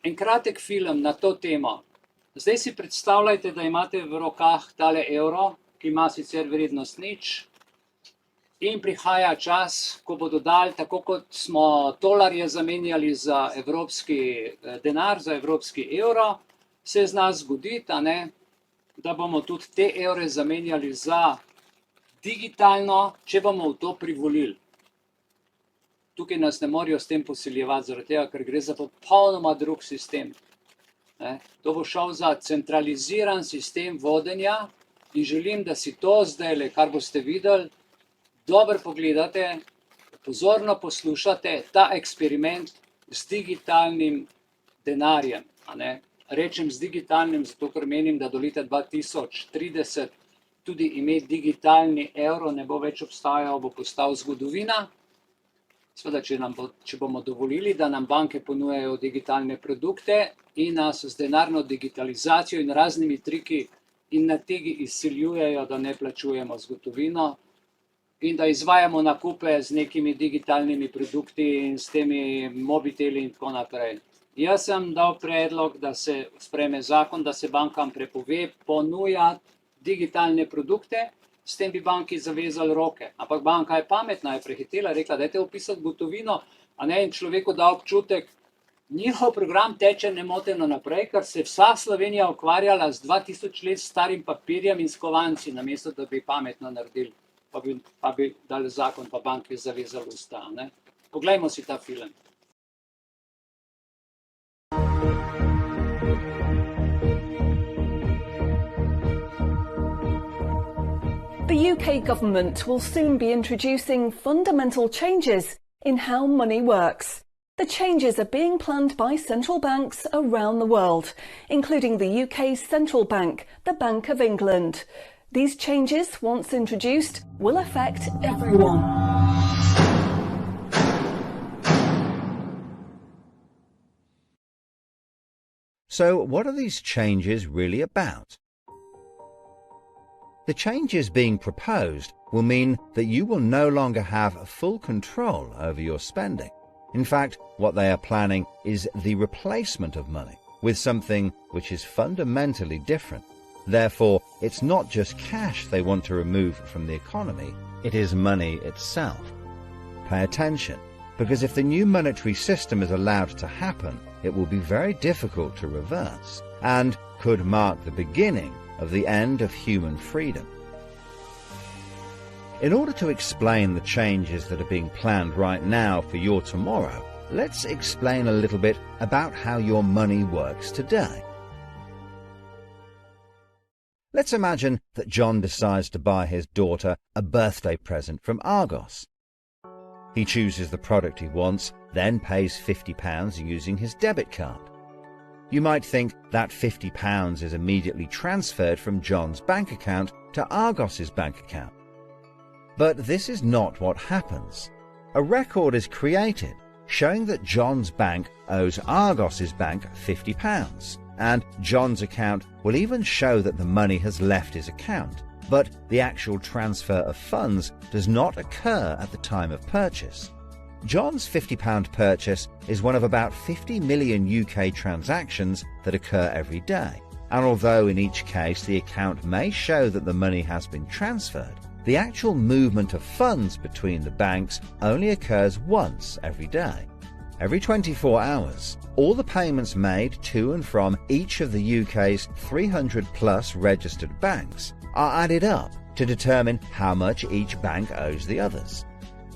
en kratek film na to temo. Zdaj si predstavljajte, da imate v rokah tale evro, ki ima sicer vrednost nič, in prihaja čas, ko bodo dali, tako kot smo tolarje zamenjali za evropski denar, za evropski evro, se zna zgoditi, da bomo tudi te evre zamenjali za digitalno, če bomo v to privolili. Tukaj nas ne morajo s tem posiljevati, zaradi tega, ker gre za popolnoma drug sistem. To bo šel za centraliziran sistem vodenja in želim, da si to zdajle, kar boste videli, dobro pogledate, pozorno poslušate ta eksperiment z digitalnim denarjem. Rečem z digitalnim, zato ker menim, da do leta 2030 tudi ime digitalni evro ne bo več obstajal, bo postal zgodovina. Seveda, če bomo dovolili, da nam banke ponujajo digitalne produkte in nas z denarno digitalizacijo in raznimi triki in nategi izsiljujejo, da ne plačujemo z gotovino, in da izvajamo nakupe z nekimi digitalnimi produkti in s temi mobiteli in tako naprej. Jaz sem dal predlog, da se sprejme zakon, da se bankam prepove ponujati digitalne produkte, s tem bi banki zavezali roke. Ampak banka je pametna, je prehitela, rekla, dajte opisati gotovino, in človeku da občutek, njihov program teče nemoteno naprej, ker se vsa Slovenija ukvarjala z 2000 let starim papirjem in s kovanci, namesto da bi pametno naredili. Pa bi dali zakon, pa banki zavezali usta. Poglejmo si ta film. The UK government will soon be introducing fundamental changes in how money works. The changes are being planned by central banks around the world, including the UK's central bank, the Bank of England. These changes, once introduced, will affect everyone. So, what are these changes really about? The changes being proposed will mean that you will no longer have full control over your spending. In fact, what they are planning is the replacement of money with something which is fundamentally different. Therefore, it's not just cash they want to remove from the economy, it is money itself. Pay attention, because if the new monetary system is allowed to happen, it will be very difficult to reverse, and could mark the beginning of the end of human freedom. In order to explain the changes that are being planned right now for your tomorrow, let's explain a little bit about how your money works today. Let's imagine that John decides to buy his daughter a birthday present from Argos. He chooses the product he wants, then pays £50 using his debit card. You might think that £50 is immediately transferred from John's bank account to Argos's bank account. But this is not what happens. A record is created showing that John's bank owes Argos's bank £50, and John's account will even show that the money has left his account, but the actual transfer of funds does not occur at the time of purchase. John's £50 purchase is one of about 50 million UK transactions that occur every day, and although in each case the account may show that the money has been transferred, the actual movement of funds between the banks only occurs once every day. Every 24 hours, all the payments made to and from each of the UK's 300 plus registered banks are added up to determine how much each bank owes the others.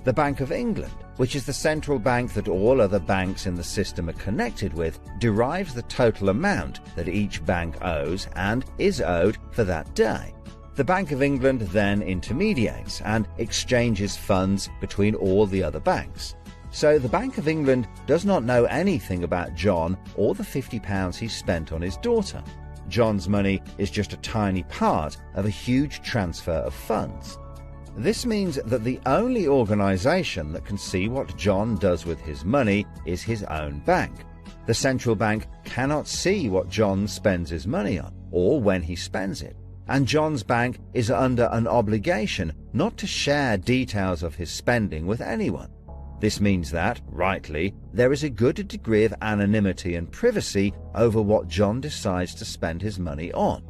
The Bank of England, which is the central bank that all other banks in the system are connected with, derives the total amount that each bank owes and is owed for that day. The Bank of England then intermediates and exchanges funds between all the other banks. So the Bank of England does not know anything about John or the £50 he spent on his daughter. John's money is just a tiny part of a huge transfer of funds. This means that the only organisation that can see what John does with his money is his own bank. The central bank cannot see what John spends his money on, or when he spends it, and John's bank is under an obligation not to share details of his spending with anyone. This means that, rightly, there is a good degree of anonymity and privacy over what John decides to spend his money on.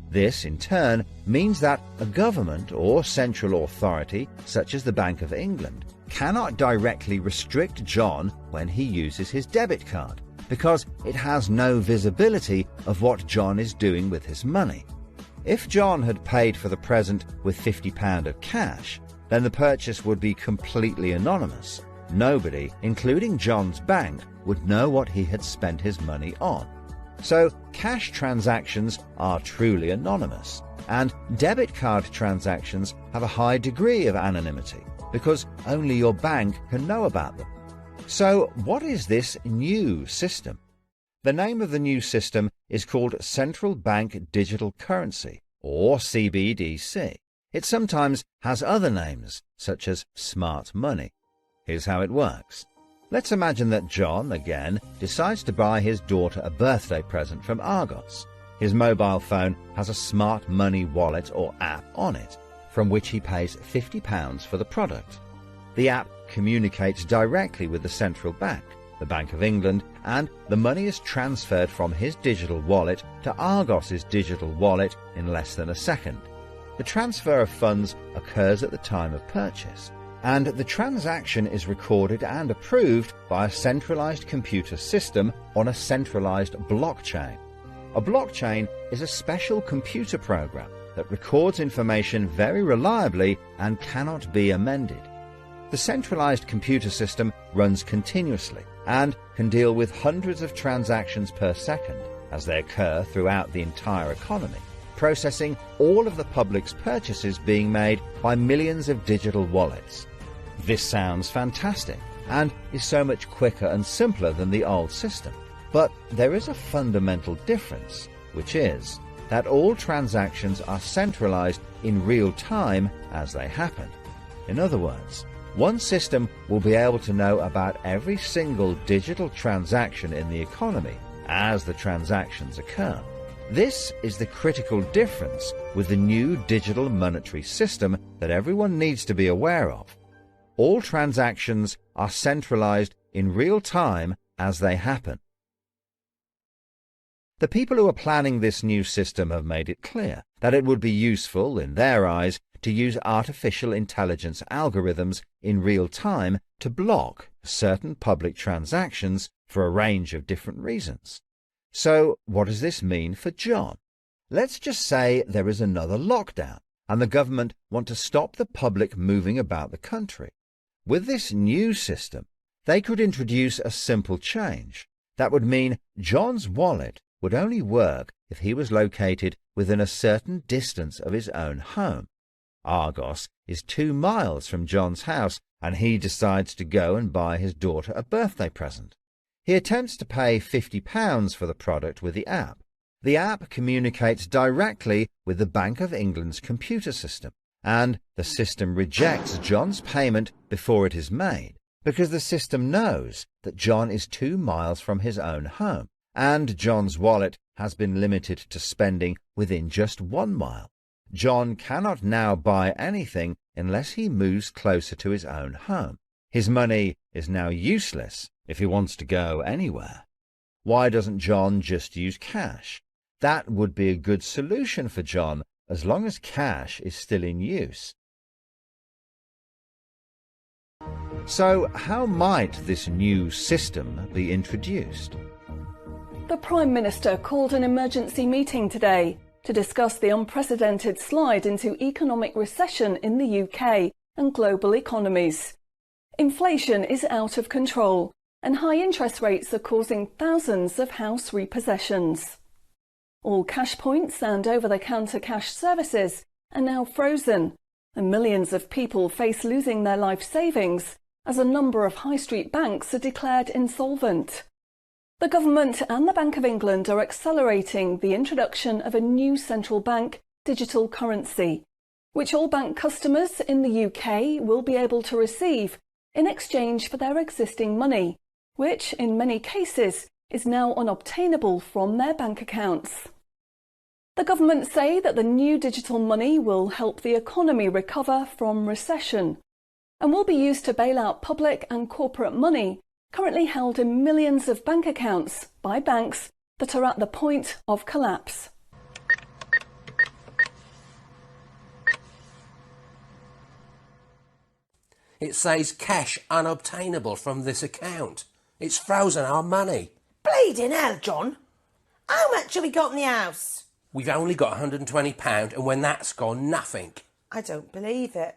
This, in turn, means that a government or central authority, such as the Bank of England, cannot directly restrict John when he uses his debit card, because it has no visibility of what John is doing with his money. If John had paid for the present with £50 of cash, then the purchase would be completely anonymous. Nobody, including John's bank, would know what he had spent his money on. So cash transactions are truly anonymous, and debit card transactions have a high degree of anonymity because only your bank can know about them. So what is this new system? The name of the new system is called Central Bank Digital Currency, or CBDC. It sometimes has other names, such as smart money. Here's how it works. Let's imagine that John, again, decides to buy his daughter a birthday present from Argos. His mobile phone has a smart money wallet or app on it, from which he pays £50 for the product. The app communicates directly with the central bank, the Bank of England, and the money is transferred from his digital wallet to Argos's digital wallet in less than a second. The transfer of funds occurs at the time of purchase, and the transaction is recorded and approved by a centralized computer system on a centralized blockchain. A blockchain is a special computer program that records information very reliably and cannot be amended. The centralized computer system runs continuously and can deal with hundreds of transactions per second as they occur throughout the entire economy, processing all of the public's purchases being made by millions of digital wallets. This sounds fantastic and is so much quicker and simpler than the old system. But there is a fundamental difference, which is that all transactions are centralized in real time as they happen. In other words, one system will be able to know about every single digital transaction in the economy as the transactions occur. This is the critical difference with the new digital monetary system that everyone needs to be aware of. All transactions are centralized in real time as they happen. The people who are planning this new system have made it clear that it would be useful, in their eyes, to use artificial intelligence algorithms in real time to block certain public transactions for a range of different reasons. So what does this mean for John? Let's just say there is another lockdown and the government want to stop the public moving about the country. With this new system, they could introduce a simple change. That would mean John's wallet would only work if he was located within a certain distance of his own home. Argos is 2 miles from John's house, and he decides to go and buy his daughter a birthday present. He attempts to pay £50 for the product with the app. The app communicates directly with the Bank of England's computer system, and the system rejects John's payment before it is made, because the system knows that John is 2 miles from his own home, and John's wallet has been limited to spending within just 1 mile. John cannot now buy anything unless he moves closer to his own home. His money is now useless if he wants to go anywhere. Why doesn't John just use cash? That would be a good solution for John as long as cash is still in use. So how might this new system be introduced? The Prime Minister called an emergency meeting today to discuss the unprecedented slide into economic recession in the UK and global economies. Inflation is out of control, and high interest rates are causing thousands of house repossessions. All cash points and over-the-counter cash services are now frozen, and millions of people face losing their life savings as a number of high street banks are declared insolvent. The government and the Bank of England are accelerating the introduction of a new central bank digital currency, which all bank customers in the UK will be able to receive in exchange for their existing money, which in many cases is now unobtainable from their bank accounts. The government say that the new digital money will help the economy recover from recession and will be used to bail out public and corporate money currently held in millions of bank accounts by banks that are at the point of collapse. It says cash unobtainable from this account. It's frozen our money. Bleeding hell, John. How much have we got in the house? We've only got £120, and when that's gone, nothing. I don't believe it.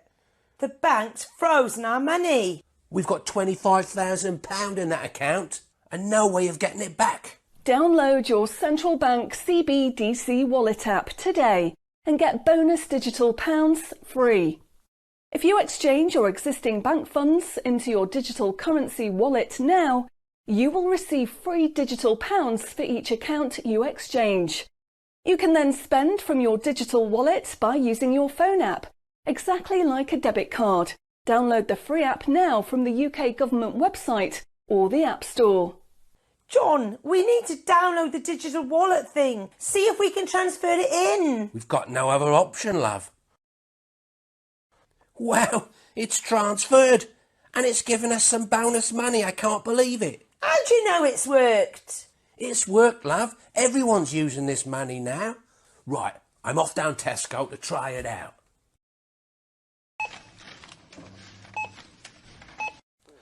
The bank's frozen our money. We've got £25,000 in that account and no way of getting it back. Download your central bank CBDC wallet app today and get bonus digital pounds free. If you exchange your existing bank funds into your digital currency wallet now, you will receive free digital pounds for each account you exchange. You can then spend from your digital wallet by using your phone app, exactly like a debit card. Download the free app now from the UK government website or the App Store. John, we need to download the digital wallet thing. See if we can transfer it in. We've got no other option, love. Wow, it's transferred and it's given us some bonus money. I can't believe it. How do you know it's worked? It's worked, love. Everyone's using this money now. Right, I'm off down Tesco to try it out.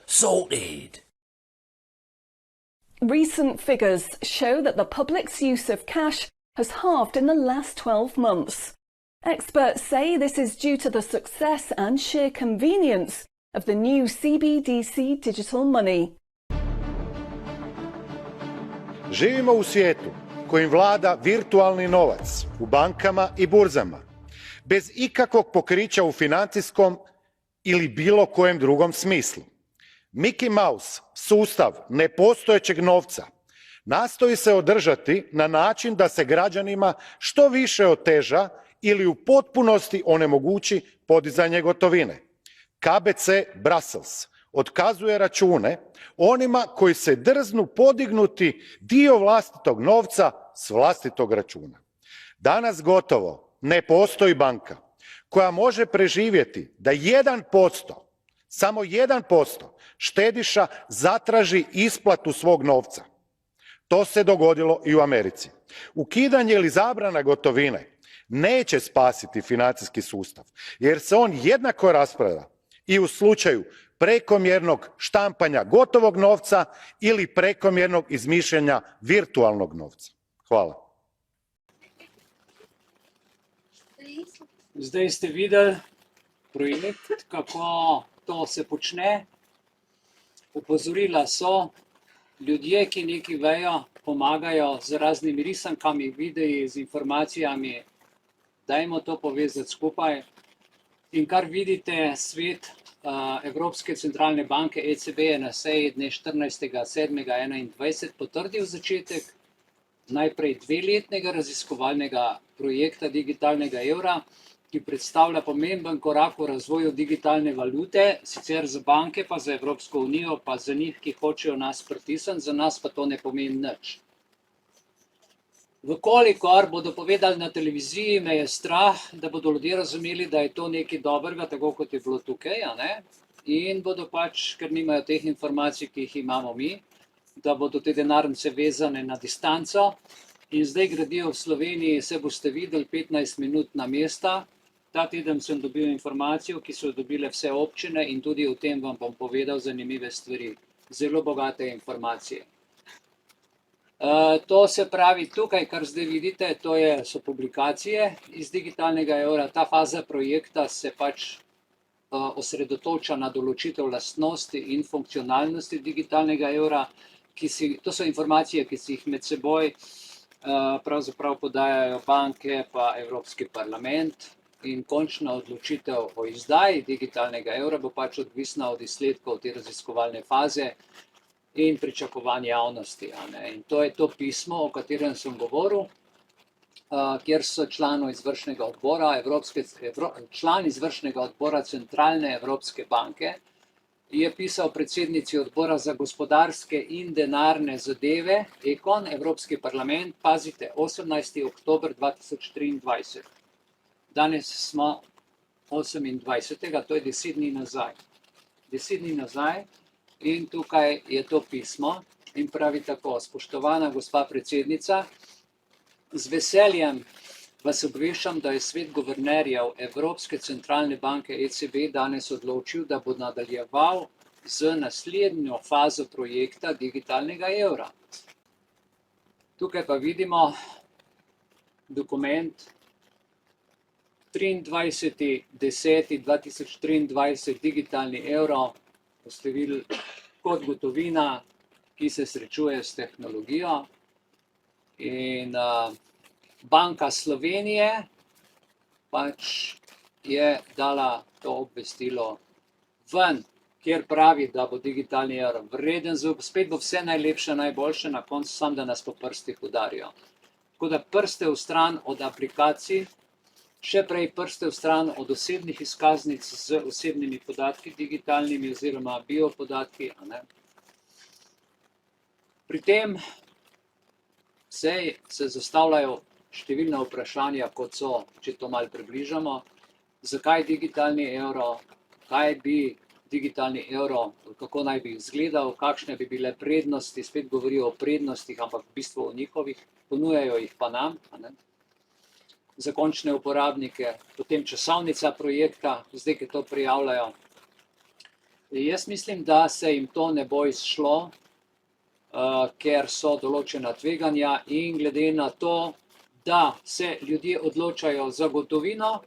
Sorted. Recent figures show that the public's use of cash has halved in the last 12 months. Experts say this is due to the success and sheer convenience of the new CBDC digital money. Živimo u svijetu kojim vlada virtualni novac u bankama i burzama, bez ikakvog pokrića u financijskom ili bilo kojem drugom smislu. Mickey Mouse, sustav nepostojećeg novca, nastoji se održati na način da se građanima što više oteža ili u potpunosti onemogući podizanje gotovine. KBC Brussels otkazuje račune onima koji se drznu podignuti dio vlastitog novca s vlastitog računa. Danas gotovo ne postoji banka koja može preživjeti da 1%, samo 1% štediša zatraži isplatu svog novca. To se dogodilo i u Americi. Ukidanje ili zabrana gotovine neće spasiti financijski sustav, jer se on jednako raspada i u slučaju prekomjernog štampanja gotovog novca ili prekomjernog izmišljanja virtualnog novca. Hvala. Zdaj ste videli projekt, kako to se počne. Upozorila so, ljudje, ki nekaj vejo, pomagajo z raznimi risankami, videi, z informacijami. Dajmo to povezati skupaj. In kar vidite, svet Evropske centralne banke ECB je na seji dne 14.7.2021 potrdil začetek najprej 2-letnega raziskovalnega projekta digitalnega evra, ki predstavlja pomemben korak v razvoju digitalne valute, sicer za banke, pa za Evropsko unijo, pa za njih, ki hočejo nas pritisniti, za nas pa to ne pomeni nič. Vkolikor bodo povedali na televiziji, me je strah, da bodo ljudje razumeli, da je to nekaj dobrega, tako kot je bilo tukaj, a ne? In bodo pač, ker nimajo teh informacij, ki jih imamo mi, da bodo te denarnice vezane na distanco. In zdaj gradijo v Sloveniji, se boste videli, 15 minut na mesta. Ta teden sem dobil informacijo, ki so dobile vse občine in tudi o tem vam bom povedal zanimive stvari. Zelo bogate informacije. To se pravi tukaj, kar zdaj vidite, so publikacije iz digitalnega evra. Ta faza projekta se pač osredotoča na določitev lastnosti in funkcionalnosti digitalnega evra. To so informacije, ki si jih med seboj pravzaprav podajajo banke pa Evropski parlament. In končna odločitev o izdaji digitalnega evra bo pač odvisna od izsledkov te raziskovalne faze in pričakovanj javnosti. In to je to pismo, o katerem sem govoril, kjer so član izvršnega odbora Centralne Evropske banke je pisal predsednici odbora za gospodarske in denarne zadeve, ECON, Evropski parlament, pazite, 18. oktober 2023. Danes smo 28. To je 10 dni nazaj. 10 dni nazaj in tukaj je to pismo in pravi tako: spoštovana gospa predsednica, z veseljem vas obveščam, da je svet guvernerjev Evropske centralne banke ECB danes odločil, da bo nadaljeval z naslednjo fazo projekta digitalnega evra. Tukaj pa vidimo dokument 23.10.2023, digitalni evro, boste videli kot gotovina, ki se srečuje s tehnologijo. In Banka Slovenije pač je dala to obvestilo ven, kjer pravi, da bo digitalni evro vreden, spet bo vse najlepše, najboljše, na koncu sam, da nas po prstih udarijo. Tako da prste v stran od aplikacij, še prej prste v stran od osebnih izkaznic z osebnimi podatki, digitalnimi oziroma biopodatki. Pri tem se zastavljajo številna vprašanja, kot so, če to malo približamo, zakaj digitalni evro, kaj bi digitalni evro, kako naj bi izgledal, kakšne bi bile prednosti, spet govorijo o prednostih, ampak v bistvu o njihovih, ponujajo jih pa nam, za končne uporabnike, potem časovnica projekta, zdaj, ki to prijavljajo. Jaz mislim, da se jim to ne bo izšlo, ker so določena tveganja in glede na to, da se ljudje odločajo za gotovino,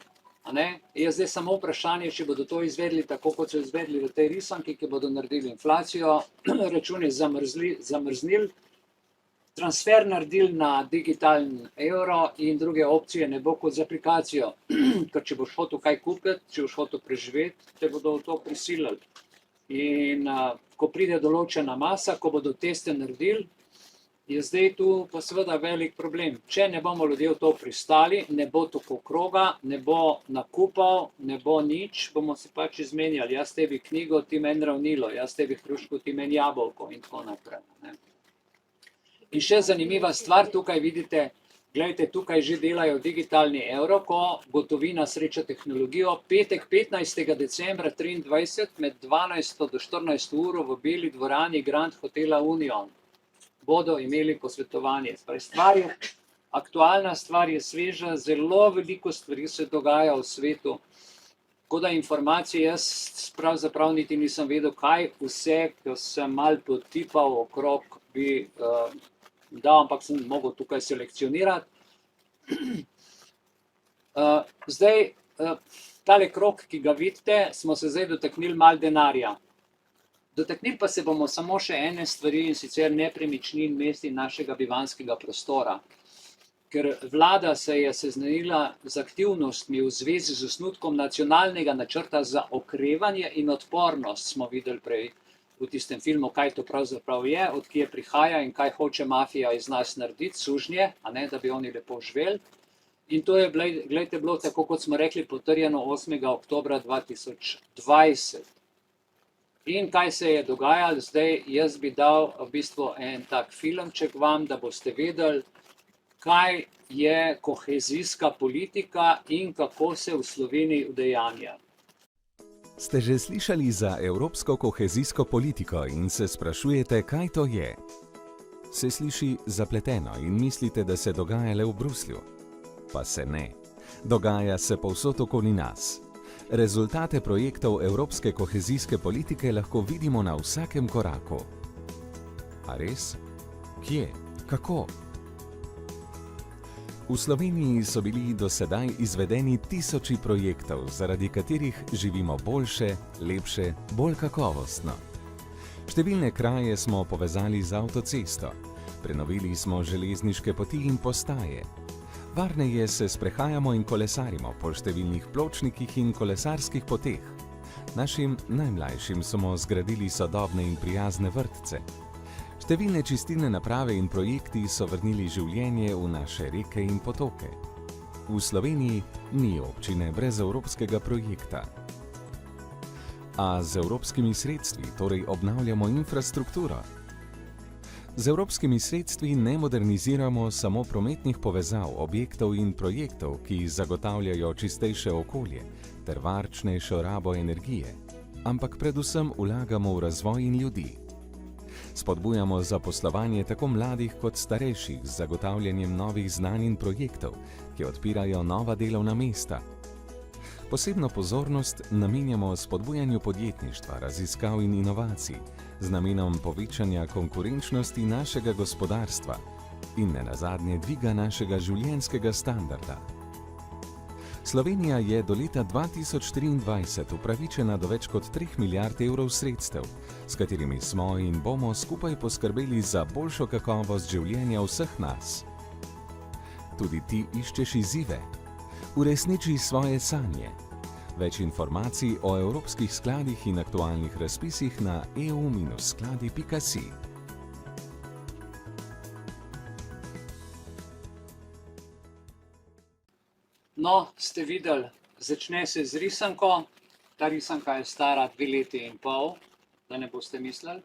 je zdaj samo vprašanje, če bodo to izvedli tako, kot so izvedli v tej risanki, ki bodo naredili inflacijo, račune zamrznili, transfer naredili na digitalni evro in druge opcije ne bo kot z aplikacijo, ker če boš hotel kaj kupiti, če boš hotel preživeti, te bodo v to prisilili. In ko pride določena masa, ko bodo teste naredili, je zdaj tu pa seveda velik problem. Če ne bomo ljudje v to pristali, ne bo tako kroga, ne bo nakupov, ne bo nič, bomo se pač izmenjali. Jaz tebi knjigo, ti meni ravnilo, jaz tebi hruško, ti meni jabolko in tako naprej. In še zanimiva stvar, tukaj vidite, gledajte, tukaj že delajo digitalni evro, ko gotovina sreča tehnologijo. Petek 15. decembra 2023 med 12. do 14. uro v Beli dvorani Grand Hotela Union bodo imeli posvetovanje. Aktualna stvar je sveža, zelo veliko stvari se dogaja v svetu. Tako da informacije jaz pravzaprav niti nisem vedel, kaj vse, ko sem malo potipal okrog, bi dal, ampak sem mogel tukaj selekcionirati. Zdaj, tale krog, ki ga vidite, smo se zdaj dotaknili malo denarja. Dotaknili pa se bomo samo še ene stvari, in sicer nepremičnin, mest in našega bivanjskega prostora. Ker vlada se je seznanila z aktivnostmi v zvezi z osnutkom nacionalnega načrta za okrevanje in odpornost, smo videli prej v tistem filmu, kaj to pravzaprav je, od kje prihaja in kaj hoče mafija iz nas narediti, sužnje, da bi oni lepo živeli. In to je, gledajte, bilo tako, kot smo rekli, potrjeno 8. oktobra 2020. In kaj se je dogajalo zdaj, jaz bi dal v bistvu en tak filmček vam, da boste vedeli, kaj je kohezijska politika in kako se v Sloveniji udejanja. Ste že slišali za evropsko kohezijsko politiko in se sprašujete, kaj to je? Se sliši zapleteno in mislite, da se dogaja le v Bruslju? Pa se ne. Dogaja se povsod okoli nas. Rezultate projektov evropske kohezijske politike lahko vidimo na vsakem koraku. A res? Kje? Kako? V Sloveniji so bili do sedaj izvedeni tisoči projektov, zaradi katerih živimo boljše, lepše, bolj kakovostno. Številne kraje smo povezali z avtocesto, prenovili smo železniške poti in postaje. Varneje se sprehajamo in kolesarimo po številnih pločnikih in kolesarskih poteh. Našim najmlajšim smo zgradili sodobne in prijazne vrtce. Številne čistilne naprave in projekti so vrnili življenje v naše reke in potoke. V Sloveniji ni občine brez evropskega projekta. A z evropskimi sredstvi torej obnavljamo infrastrukturo. Z evropskimi sredstvi ne moderniziramo samo prometnih povezav, objektov in projektov, ki zagotavljajo čistejše okolje ter varčnejšo rabo energije, ampak predvsem vlagamo v razvoj in ljudi. Spodbujamo zaposlovanje tako mladih kot starejših z zagotavljanjem novih znanj in projektov, ki odpirajo nova delovna mesta. Posebno pozornost namenjamo spodbujanju podjetništva, raziskav in inovacij z namenom povečanja konkurenčnosti našega gospodarstva in nenazadnje dviga našega življenjskega standarda. Slovenija je do leta 2023 upravičena do več kot 3 milijard evrov sredstev, s katerimi smo in bomo skupaj poskrbeli za boljšo kakovost življenja vseh nas. Tudi ti iščeš izzive. Uresniči svoje sanje. Več informacij o evropskih skladih in aktualnih razpisih na eu-skladi.si. No, ste videli, začne se z risanko. Ta risanka je stara 2 leti in pol, da ne boste mislili.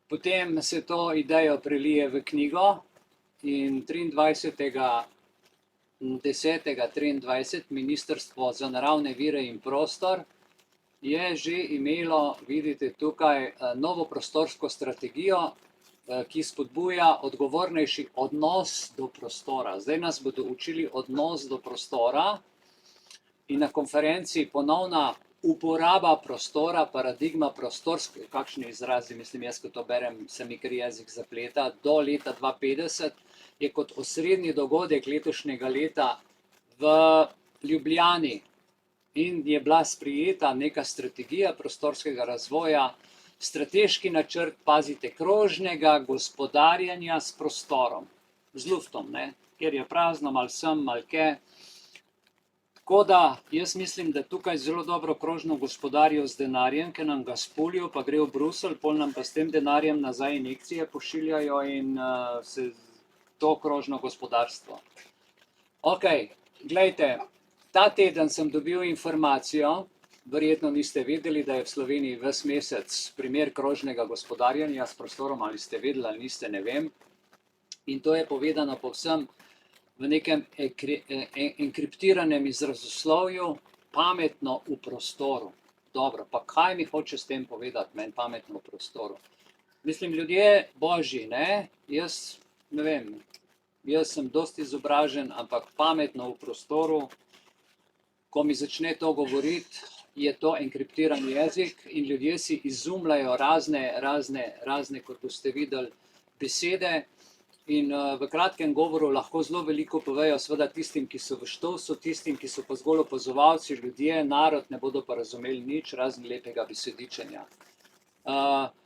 Potem se to idejo prelije v knjigo in 23.10.23 Ministrstvo za naravne vire in prostor je že imelo, vidite tukaj, novo prostorsko strategijo, ki spodbuja odgovornejši odnos do prostora. Zdaj nas bodo učili odnos do prostora in na konferenci ponovna uporaba prostora, paradigma prostorske, kakšni izrazi, mislim jaz, ko to berem, se mi kar jezik zapleta, do leta 2050 je kot osrednji dogodek letošnjega leta v Ljubljani in je bila sprijeta neka strategija prostorskega razvoja, strateški načrt, pazite, krožnega gospodarjenja s prostorom, z luftom, ne? Kjer je prazno, malo sem, malo ke. Tako da, jaz mislim, da tukaj zelo dobro krožno gospodarijo z denarjem, ker nam ga spulijo, pa gre v Bruselj, pol nam pa s tem denarjem nazaj injekcije pošiljajo in se to krožno gospodarstvo. Ok, glejte, ta teden sem dobil informacijo, verjetno niste vedeli, da je v Sloveniji ves mesec primer krožnega gospodarjenja s prostorom, ali ste vedeli ali niste, ne vem. In to je povedano povsem v nekem enkriptiranem izrazoslovju, pametno v prostoru. Dobro, pa kaj mi hoče s tem povedati, meni pametno v prostoru? Mislim, ljudje božji, ne? Jaz ne vem, jaz sem dosti izobražen, ampak pametno v prostoru, ko mi začne to govoriti, je to enkriptiran jezik in ljudje si izumljajo razne, kot boste videli, besede in v kratkem govoru lahko zelo veliko povejo, seveda tistim, ki so v štovsu, tistim, ki so pa zgolj opazovalci, ljudje, narod, ne bodo pa razumeli nič, razen lepega besedičenja.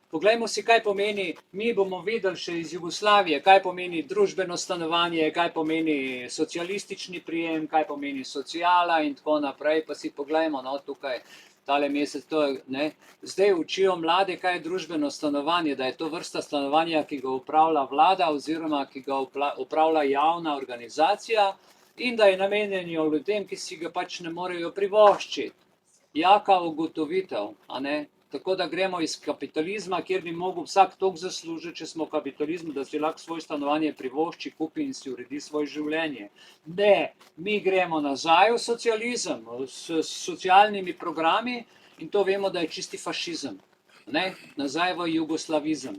Poglejmo si, kaj pomeni, mi bomo vedeli še iz Jugoslavije, kaj pomeni družbeno stanovanje, kaj pomeni socialistični prijem, kaj pomeni sociala in tako naprej, pa si poglejmo, no, tukaj, tale mesec, to je, ne, zdaj učijo mlade, kaj je družbeno stanovanje, da je to vrsta stanovanja, ki ga upravlja vlada oziroma ki ga upravlja javna organizacija in da je namenjeno ljudem, ki si ga pač ne morejo privoščiti. Jaka ugotovitev, a ne? Tako da gremo iz kapitalizma, kjer bi mogel vsak toliko zaslužiti, če smo v kapitalizmu, da si lahko svoje stanovanje privošči, kupi in si uredi svoje življenje. Ne, mi gremo nazaj v socializem, s socialnimi programi in to vemo, da je čisti fašizem. Ne? Nazaj v jugoslavizem.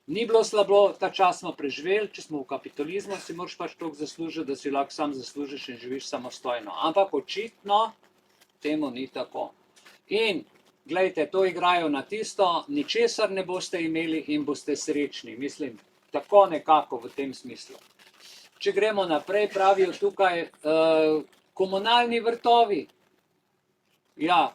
Ni bilo slabo, ta čas smo preživeli, če smo v kapitalizmu, si moraš pač toliko zaslužiti, da si lahko sam zaslužiš in živiš samostojno. Ampak očitno temu ni tako. In glejte, to igrajo na tisto, ničesar ne boste imeli in boste srečni. Mislim, tako nekako v tem smislu. Če gremo naprej, pravijo tukaj komunalni vrtovi. Ja,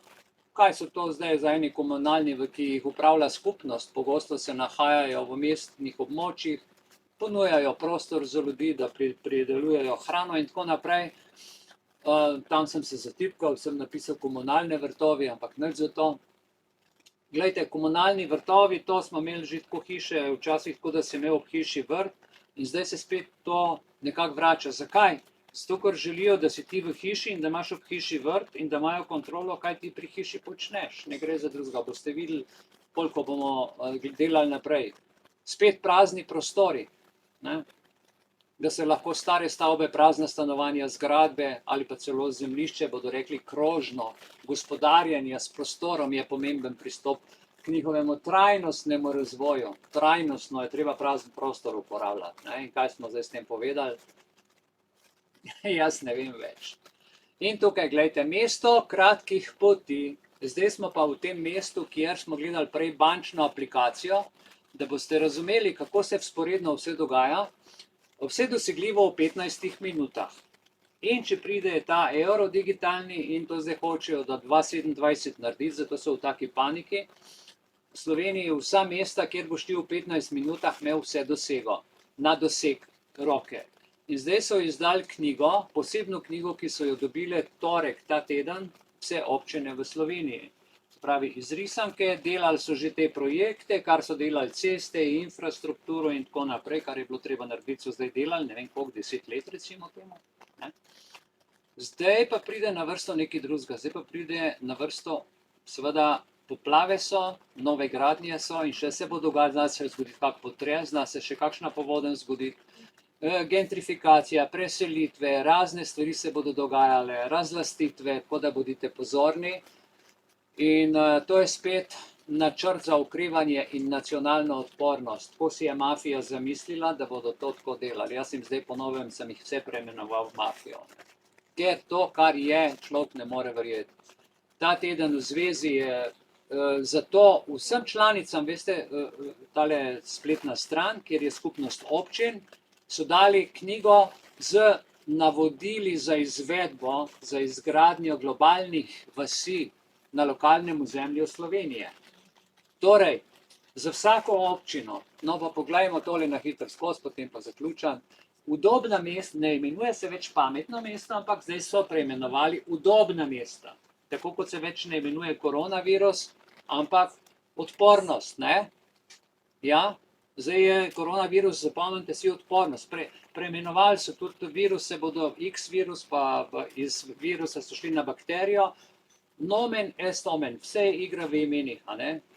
kaj so to zdaj za eni komunalni, ki jih upravlja skupnost? Pogosto se nahajajo v mestnih območjih, ponujajo prostor za ljudi, da pridelujejo hrano in tako naprej. Tam sem se zatipkal, sem napisal komunalne vrtovi, ampak nič za to. Glejte, komunalni vrtovi, to smo imeli že tako hiše, včasih tako, da si imel ob hiši vrt in zdaj se spet to nekako vrača. Zakaj? Zato, ker želijo, da si ti v hiši in da imaš ob hiši vrt in da imajo kontrolo, kaj ti pri hiši počneš. Ne gre za drugega. Boste videli, koliko bomo delali naprej. Spet prazni prostori. Ne? Da se lahko stare stavbe, prazna stanovanja, zgradbe ali pa celo zemljišče, bodo rekli krožno. Gospodarjenje s prostorom je pomemben pristop k njihovemu trajnostnemu razvoju. Trajnostno je treba prazen prostor uporabljati. Ne? In kaj smo zdaj s tem povedali? Jaz ne vem več. In tukaj, gledajte, mesto kratkih poti. Zdaj smo pa v tem mestu, kjer smo gledali prej bančno aplikacijo, da boste razumeli, kako se vzporedno vse dogaja. Vse dosegljivo v 15 minutah. In če pride ta evro digitalni in to zdaj hočejo do 2027 narediti, zato so v taki paniki, v Sloveniji vsa mesta, kjer boš ti v 15 minutah imel vse dosego, na doseg roke. In zdaj so izdali knjigo, posebno knjigo, ki so jo dobile torek ta teden, vse občine v Sloveniji. Pravi, izrisanke, delali so že te projekte, kar so delali ceste, infrastrukturo in tako naprej, kar je bilo treba narediti, so zdaj delali, ne vem koliko, 10 let recimo temu. Ne? Zdaj pa pride na vrsto nekaj drugega, zdaj pa pride na vrsto, seveda, poplave so, nove gradnje so in še se bo dogajati, zna se zgoditi kak potres, zna se še kakšna povodenj zgoditi, gentrifikacija, preselitve, razne stvari se bodo dogajale, razlastitve, tako da bodite pozorni. In to je spet načrt za okrevanje in nacionalno odpornost. Ko si je mafija zamislila, da bodo to tako delali. Jaz jim zdaj ponovim, sem jih vse preimenoval v mafijo. Ker to, kar je, človek ne more verjeti. Ta teden v zvezi je zato vsem članicam, veste, tale spletna stran, kjer je skupnost občin, so dali knjigo z navodili za izvedbo, za izgradnjo globalnih vasi na lokalnem ozemlju Slovenije. Torej, za vsako občino, no pa poglejmo tole na hitro skozi, potem pa zaključam, udobna mesta, ne imenuje se več pametno mesto, ampak zdaj so preimenovali udobna mesta. Tako kot se več ne imenuje koronavirus, ampak odpornost, ne? Ja, zdaj je koronavirus, zapomnite si odpornost. Preimenovali so tudi viruse, bodo X virus, pa iz virusa so šli na bakterijo. Nomen est omen, vse je igra v imenih.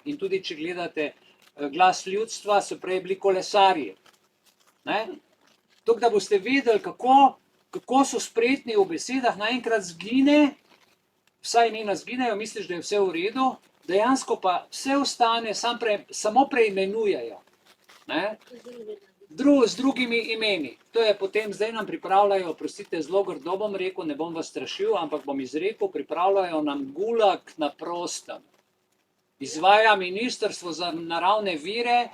In tudi, če gledate Glas ljudstva, so prej bili kolesarji. Tako da boste videli, kako so spretni v besedah, naenkrat zgine, vsa imena zginejo, misliš, da je vse v redu, dejansko pa vse ostane, samo preimenujejo. Z drugimi imeni. To je potem, zdaj nam pripravljajo, prostite, zelo grdo bom rekel, ne bom vas strašil, ampak bom izrekel, pripravljajo nam gulag na prostem. Izvaja Ministrstvo za naravne vire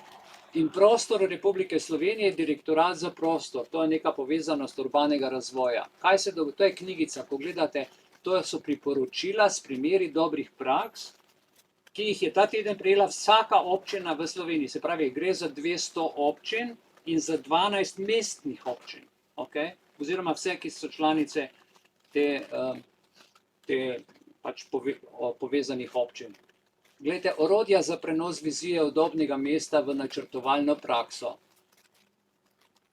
in prostor Republike Slovenije, Direktorat za prostor. To je neka povezanost urbanega razvoja. Kaj se dogaja? To je knjigica, pogledate, to so priporočila s primeri dobrih praks, ki jih je ta teden prejela vsaka občina v Sloveniji. Se pravi, gre za 200 občin in za 12 mestnih občin. Okay? Oziroma vse, ki so članice te pač povezanih občin. Glejte, orodja za prenos vizije udobnega mesta v načrtovalno prakso.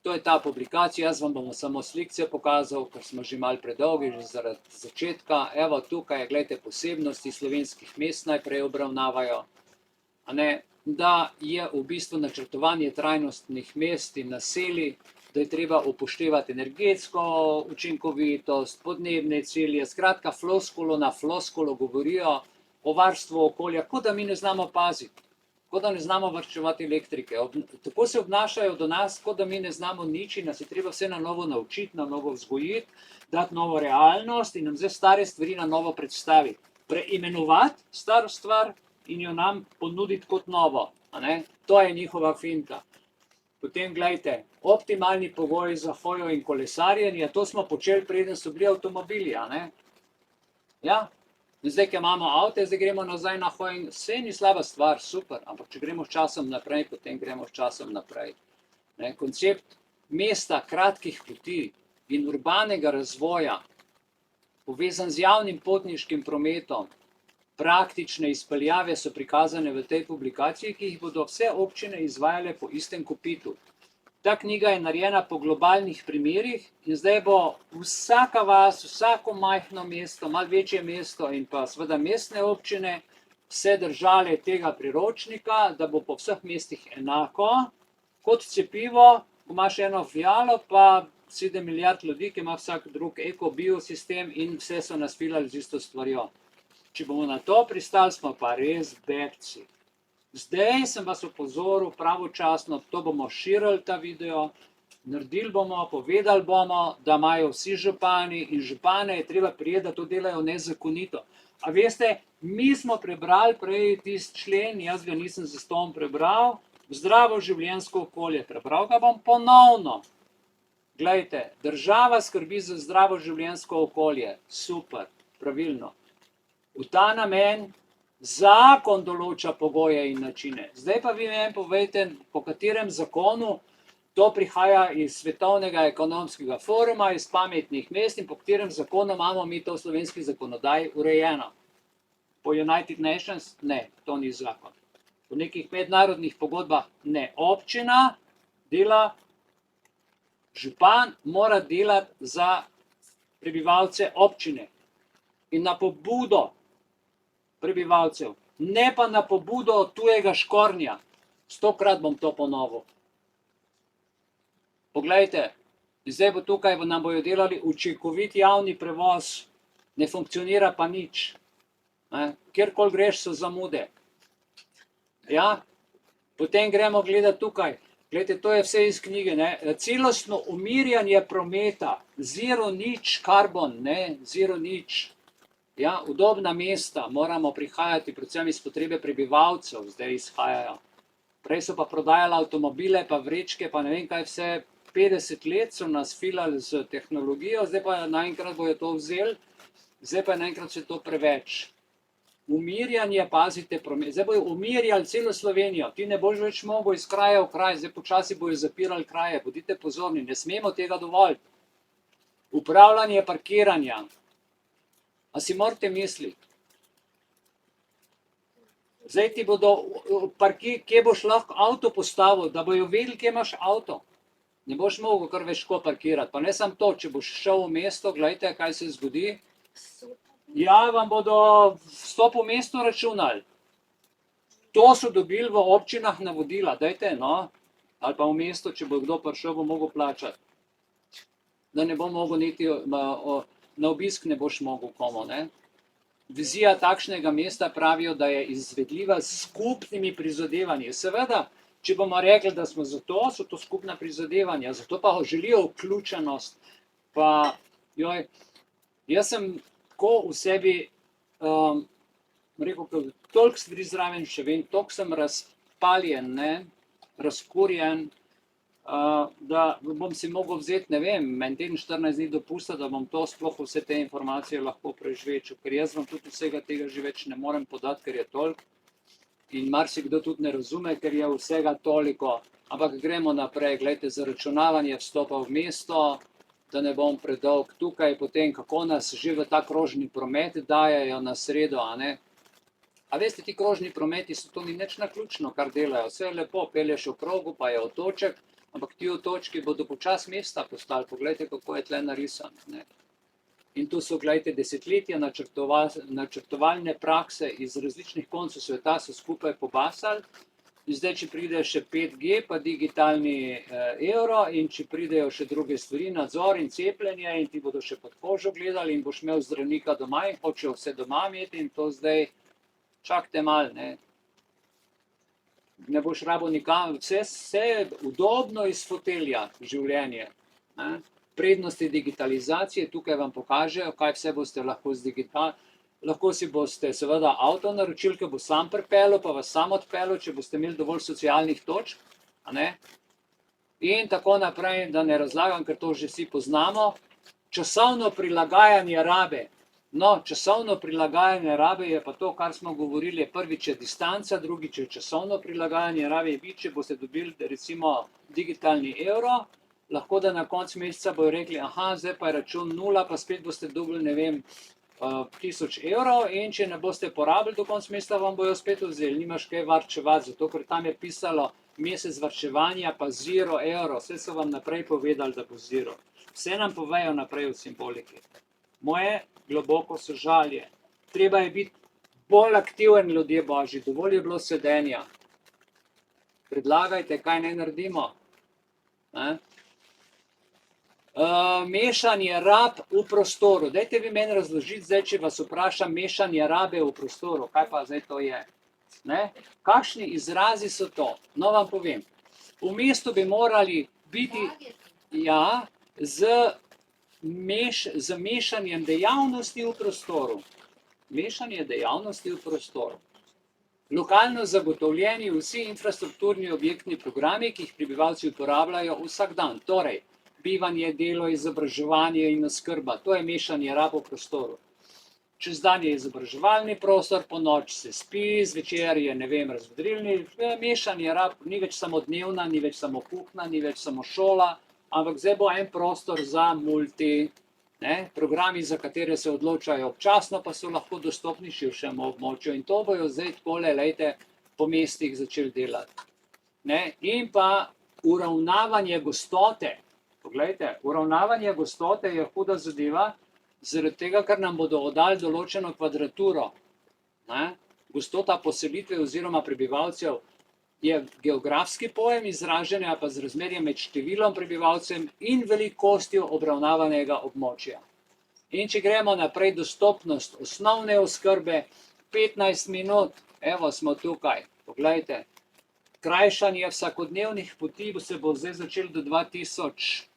To je ta publikacija, jaz vam bom samo slikce pokazal, ker smo že malo predolgi, že zaradi začetka. Evo, tukaj, gledajte, posebnosti slovenskih mest najprej obravnavajo, a ne, da je v bistvu načrtovanje trajnostnih mest in naselij, da je treba upoštevati energetsko učinkovitost, podnebne cilje, skratka floskulo na floskulo govorijo o varstvu okolja, kot da mi ne znamo paziti, kot da ne znamo varčevati elektrike. Tako se obnašajo do nas, kot da mi ne znamo nič in nas je treba vse na novo naučiti, na novo vzgojiti, dati novo realnost in nam zdaj stare stvari na novo predstaviti. Preimenovati staro stvar in jo nam ponuditi kot novo. A ne? To je njihova finta. Potem, gledajte, optimalni pogoji za hojo in kolesarjenje, to smo počeli, preden so bili avtomobili, a ne? Ja, in zdaj, ko imamo avte, zdaj gremo nazaj na hojo in vse ni slaba stvar, super, ampak če gremo s časom naprej, potem gremo s časom naprej. Ne? Koncept mesta kratkih poti in urbanega razvoja, povezan z javnim potniškim prometom, praktične izpeljave so prikazane v tej publikaciji, ki jih bodo vse občine izvajale po istem kopitu. Ta knjiga je narejena po globalnih primerih in zdaj bo vsaka vas, vsako majhno mesto, malo večje mesto in pa seveda mestne občine vse držale tega priročnika, da bo po vseh mestih enako, kot cepivo, ko imaš eno fijalo, pa 7 milijard ljudi, ki ima vsak drug eko-biosistem in vse so nasfilali z isto stvarjo. Če bomo na to pristali, smo pa res bekci. Zdaj sem vas opozoril pravočasno, to bomo širili ta video, naredili bomo, povedali bomo, da imajo vsi župani in župane je treba prijeti, da to delajo nezakonito. A veste, mi smo prebrali prej tisti člen, jaz ga nisem zastonj prebral, zdravo življenjsko okolje, prebral ga bom ponovno. Glejte, država skrbi za zdravo življenjsko okolje, super, pravilno. V ta namen zakon določa pogoje in načine. Zdaj pa vi meni povejte, po katerem zakonu to prihaja iz Svetovnega ekonomskega foruma, iz pametnih mest in po katerem zakonu imamo mi to v slovenski zakonodaji urejeno. Po United Nations? Ne, to ni zakon. Po nekih mednarodnih pogodbah? Ne. Občina dela, župan mora delati za prebivalce občine in na pobudo prebivalcev, ne pa na pobudo tujega škornja. 100-krat bom to ponovil. Poglejte, zdaj bo tukaj, nam bojo delali učinkovit javni prevoz, ne funkcionira pa nič. Kjerkoli greš, so zamude. Ja? Potem gremo gledati tukaj. Glejte, to je vse iz knjige. Ne? Celostno umirjanje prometa, zero nič karbon, ne? Zero nič. Ja, udobna mesta moramo prihajati, predvsem iz potrebe prebivalcev, zdaj izhajajo. Prej so pa prodajali avtomobile, pa vrečke, pa ne vem kaj vse, 50 let so nas filali z tehnologijo, zdaj pa naenkrat bojo to vzeli, zdaj pa naenkrat se to preveč. Umirjanje, pazite, zdaj bojo umirjali celo Slovenijo, ti ne boš več mogel iz kraja v kraj, zdaj počasi bojo zapirali kraje, bodite pozorni, ne smemo tega dovoliti. Upravljanje parkiranja. A si morate misliti? Zdaj ti bodo, kje boš lahko avto postavil, da bojo vedeli, kje imaš avto. Ne boš mogel kar več tako parkirati. Pa ne samo to, če boš šel v mesto, gledajte, kaj se zgodi. Ja, vam bodo vstop v mesto računali. To so dobili v občinah navodila, dajte, no. Ali pa v mesto, če bo kdo prišel, bo mogel plačati. Da ne bo mogel niti... Na obisk ne boš mogel komu, ne? Vizija takšnega mesta pravijo, da je izvedljiva s skupnimi prizadevanji. Seveda, če bomo rekli, da smo za to, so to skupna prizadevanja, zato pa želijo vključenost. Pa, joj, jaz sem tako v sebi, rekel, toliko stvari zraven še vem, toliko sem razpaljen, ne? Razkurjen, da bom si mogel vzeti, ne vem, en teden 14 dni dopusta, da bom to sploh vse te informacije lahko prežvečil, ker jaz vam tudi vsega tega že več ne morem podati, ker je toliko in marsikdo tudi ne razume, ker je vsega toliko, ampak gremo naprej, gledajte, zaračunavanje vstopa v mesto, da ne bom predolg tukaj, potem kako nas že v ta krožni promet dajajo na sredo, a ne? A veste, ti krožni prometi so to ni nič naključno, kar delajo, vse je lepo, pelješ v krogu, pa je otoček, ampak ti otočki bodo počasi mesta postali. Poglejte, kako je tle narisano. Ne. In tu so, gledajte, desetletja načrtovalne prakse iz različnih koncev sveta so skupaj pobasali. In zdaj, če pride še 5G, pa digitalni evro, in če pridejo še druge stvari, nadzor in cepljenje, in ti bodo še pod kožo gledali in boš imel zdravnika doma in hočejo vse doma imeti in to zdaj čakajte malo, ne. Ne boš rabo nikam, vse udobno iz fotelja življenje. Ne. Prednosti digitalizacije, tukaj vam pokažejo, kaj vse boste lahko z lahko si boste seveda avto naročili, ki bo sam pripeljal, pa vas sam odpeljal, če boste imeli dovolj socialnih točk, a ne. In tako naprej, da ne razlagam, ker to že vsi poznamo. Časovno prilagajanje rabe. No, časovno prilagajanje rabe je pa to, kar smo govorili, prvič je distanca, drugič je časovno prilagajanje rabe. Vi, če boste dobili recimo digitalni evro, lahko da na koncu meseca bojo rekli, aha, zdaj pa je račun 0, pa spet boste dobili, ne vem, 1000 evrov in če ne boste porabili do konca meseca, vam bojo spet vzeli, nimaš kaj varčevati, zato ker tam je pisalo mesec varčevanja pa 0 evrov, vse so vam naprej povedali, da bo 0. Vse nam povejo naprej v simboliki. Moje globoko sožalje. Treba je biti bolj aktiven, ljudje božji, dovolj je bilo sedenja. Predlagajte, kaj naj naredimo. Mešanje rab v prostoru. Dajte vi meni razložiti zdaj, če vas vprašam mešanje rabe v prostoru. Kaj pa zdaj to je? Ne? Kakšni izrazi so to? No, vam povem. V mestu bi morali biti z mešanjem dejavnosti v prostoru. Mešanje dejavnosti v prostoru. Lokalno zagotovljeni vsi infrastrukturni objektni programi, ki jih prebivalci uporabljajo vsak dan. Torej, bivanje, delo, izobraževanje in oskrba. To je mešanje rab v prostoru. Čez dan je izobraževalni prostor, po noč se spi, zvečer je, ne vem, razvedrilni. Mešanje rab, ni več samo dnevna, ni več samo kuhna, ni več samo šola, ampak zdaj bo en prostor za multi, programi, za katere se odločajo občasno, pa so lahko dostopni širšemu območju. In to bojo zdaj takole, lejte, po mestih začeli delati. In pa uravnavanje gostote. Poglejte, uravnavanje gostote je huda zadeva, zaradi tega, ker nam bodo oddali določeno kvadraturo. Gostota poselitve oziroma prebivalcev je geografski pojem izražanja pa z razmerjem med številom prebivalcev in velikostjo obravnavanega območja. In če gremo naprej, dostopnost osnovne oskrbe, 15 minut, evo smo tukaj, poglejte, krajšanje vsakodnevnih poti se bo zdaj začelo do 2017,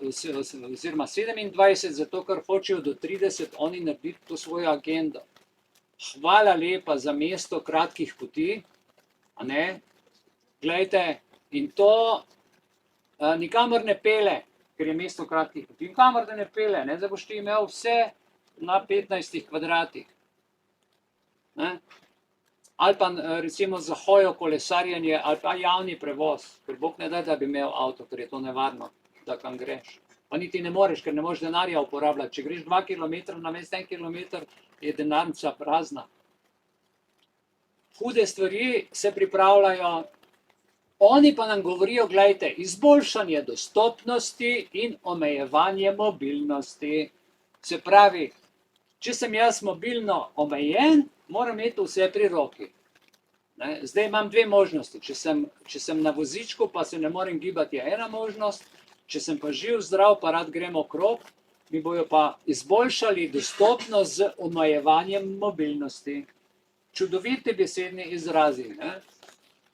oziroma 27, zato ker hočejo do 30 oni narediti to svojo agendo. Hvala lepa za mesto kratkih poti, a ne? Glejte, in to nikamor ne pele, ker je mesto kratkih poti. Nikamor da ne pele, ne? Zdaj boš ti imel vse na 15 kvadratih. Ali pa recimo za hojo, kolesarjenje, ali pa javni prevoz, ker Bog ne da, da bi imel avto, ker je to nevarno, da kam greš. Pa niti ne moreš, ker ne moreš denarja uporabljati. Če greš 2 km namesto 1 km, je denarnica prazna. Hude stvari se pripravljajo, oni pa nam govorijo, gledajte, izboljšanje dostopnosti in omejevanje mobilnosti. Se pravi, če sem jaz mobilno omejen, moram imeti vse pri roki. Zdaj imam dve možnosti. Če sem na vozičku, pa se ne morem gibati, je ena možnost. Če sem pa živ, zdrav, pa rad grem okrog, mi bojo pa izboljšali dostopnost z omejevanjem mobilnosti. Čudoviti besedni izrazi.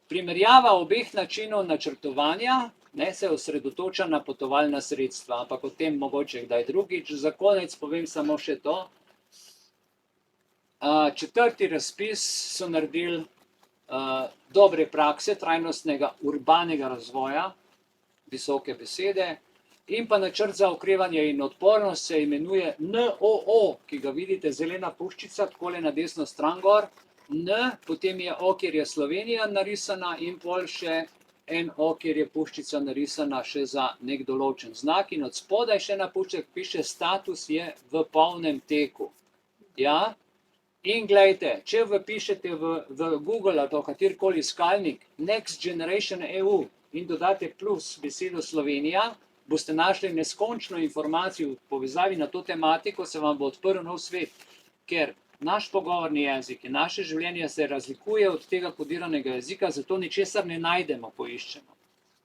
Primerjava obeh načinov načrtovanja se osredotoča na potovalna sredstva, ampak o tem mogoče kdaj drugič. Za konec povem samo še to. 4. razpis so naredili dobre prakse trajnostnega urbanega razvoja, visoke besede, in pa načrt za okrevanje in odpornost se imenuje NOO, ki ga vidite, zelena puščica, takole na desno stran gor, N, potem je O, kjer je Slovenija narisana, in pol še en O, kjer je puščica narisana še za nek določen znak, in od spodaj še na pušček piše status je v polnem teku. Ja, In gledajte, če vpišete v Google ali pa katerikoli iskalnik Next Generation EU in dodate plus besedo Slovenija, boste našli neskončno informacij v povezavi na to tematiko, se vam bo odprl nov svet, ker naš pogovorni jezik in naše življenje se razlikuje od tega kodiranega jezika, zato ničesar ne najdemo, poiščemo.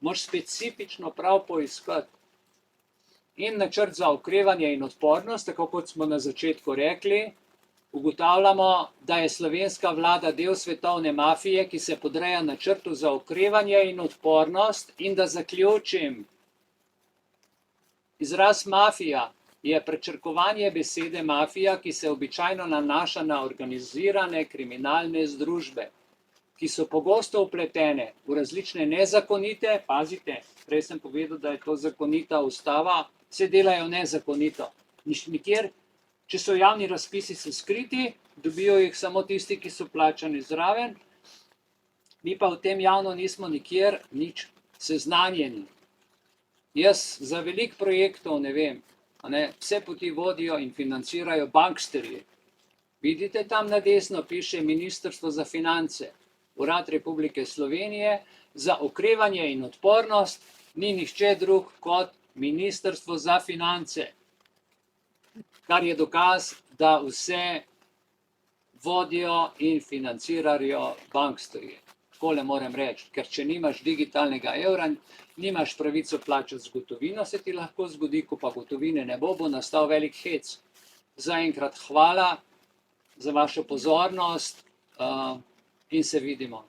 Moraš specifično prav poiskati. In načrt za okrevanje in odpornost, tako kot smo na začetku rekli, ugotavljamo, da je slovenska vlada del svetovne mafije, ki se podreja načrtu za okrevanje in odpornost. In da zaključim, izraz mafija je prečrkovanje besede mafija, ki se običajno nanaša na organizirane kriminalne združbe, ki so pogosto vpletene v različne nezakonite, pazite, prej sem povedal, da je to zakonita ustava, se delajo nezakonito. Nikjer, če so javni razpisi so skriti, dobijo jih samo tisti, ki so plačani zraven, mi pa v tem javno nismo nikjer nič seznanjeni. Jaz za veliko projektov ne vem, vse poti vodijo in financirajo banksterji. Vidite, tam na desno piše Ministrstvo za finance, Urad Republike Slovenije, za okrevanje in odpornost ni nihče drug kot Ministrstvo za finance, kar je dokaz, da vse vodijo in financirajo banksterji. Takole moram reči, ker če nimaš digitalnega evra, nimaš pravico plačati z gotovino, se ti lahko zgodi, ko pa gotovine ne bo, bo nastal velik hec. Zaenkrat hvala za vašo pozornost in se vidimo.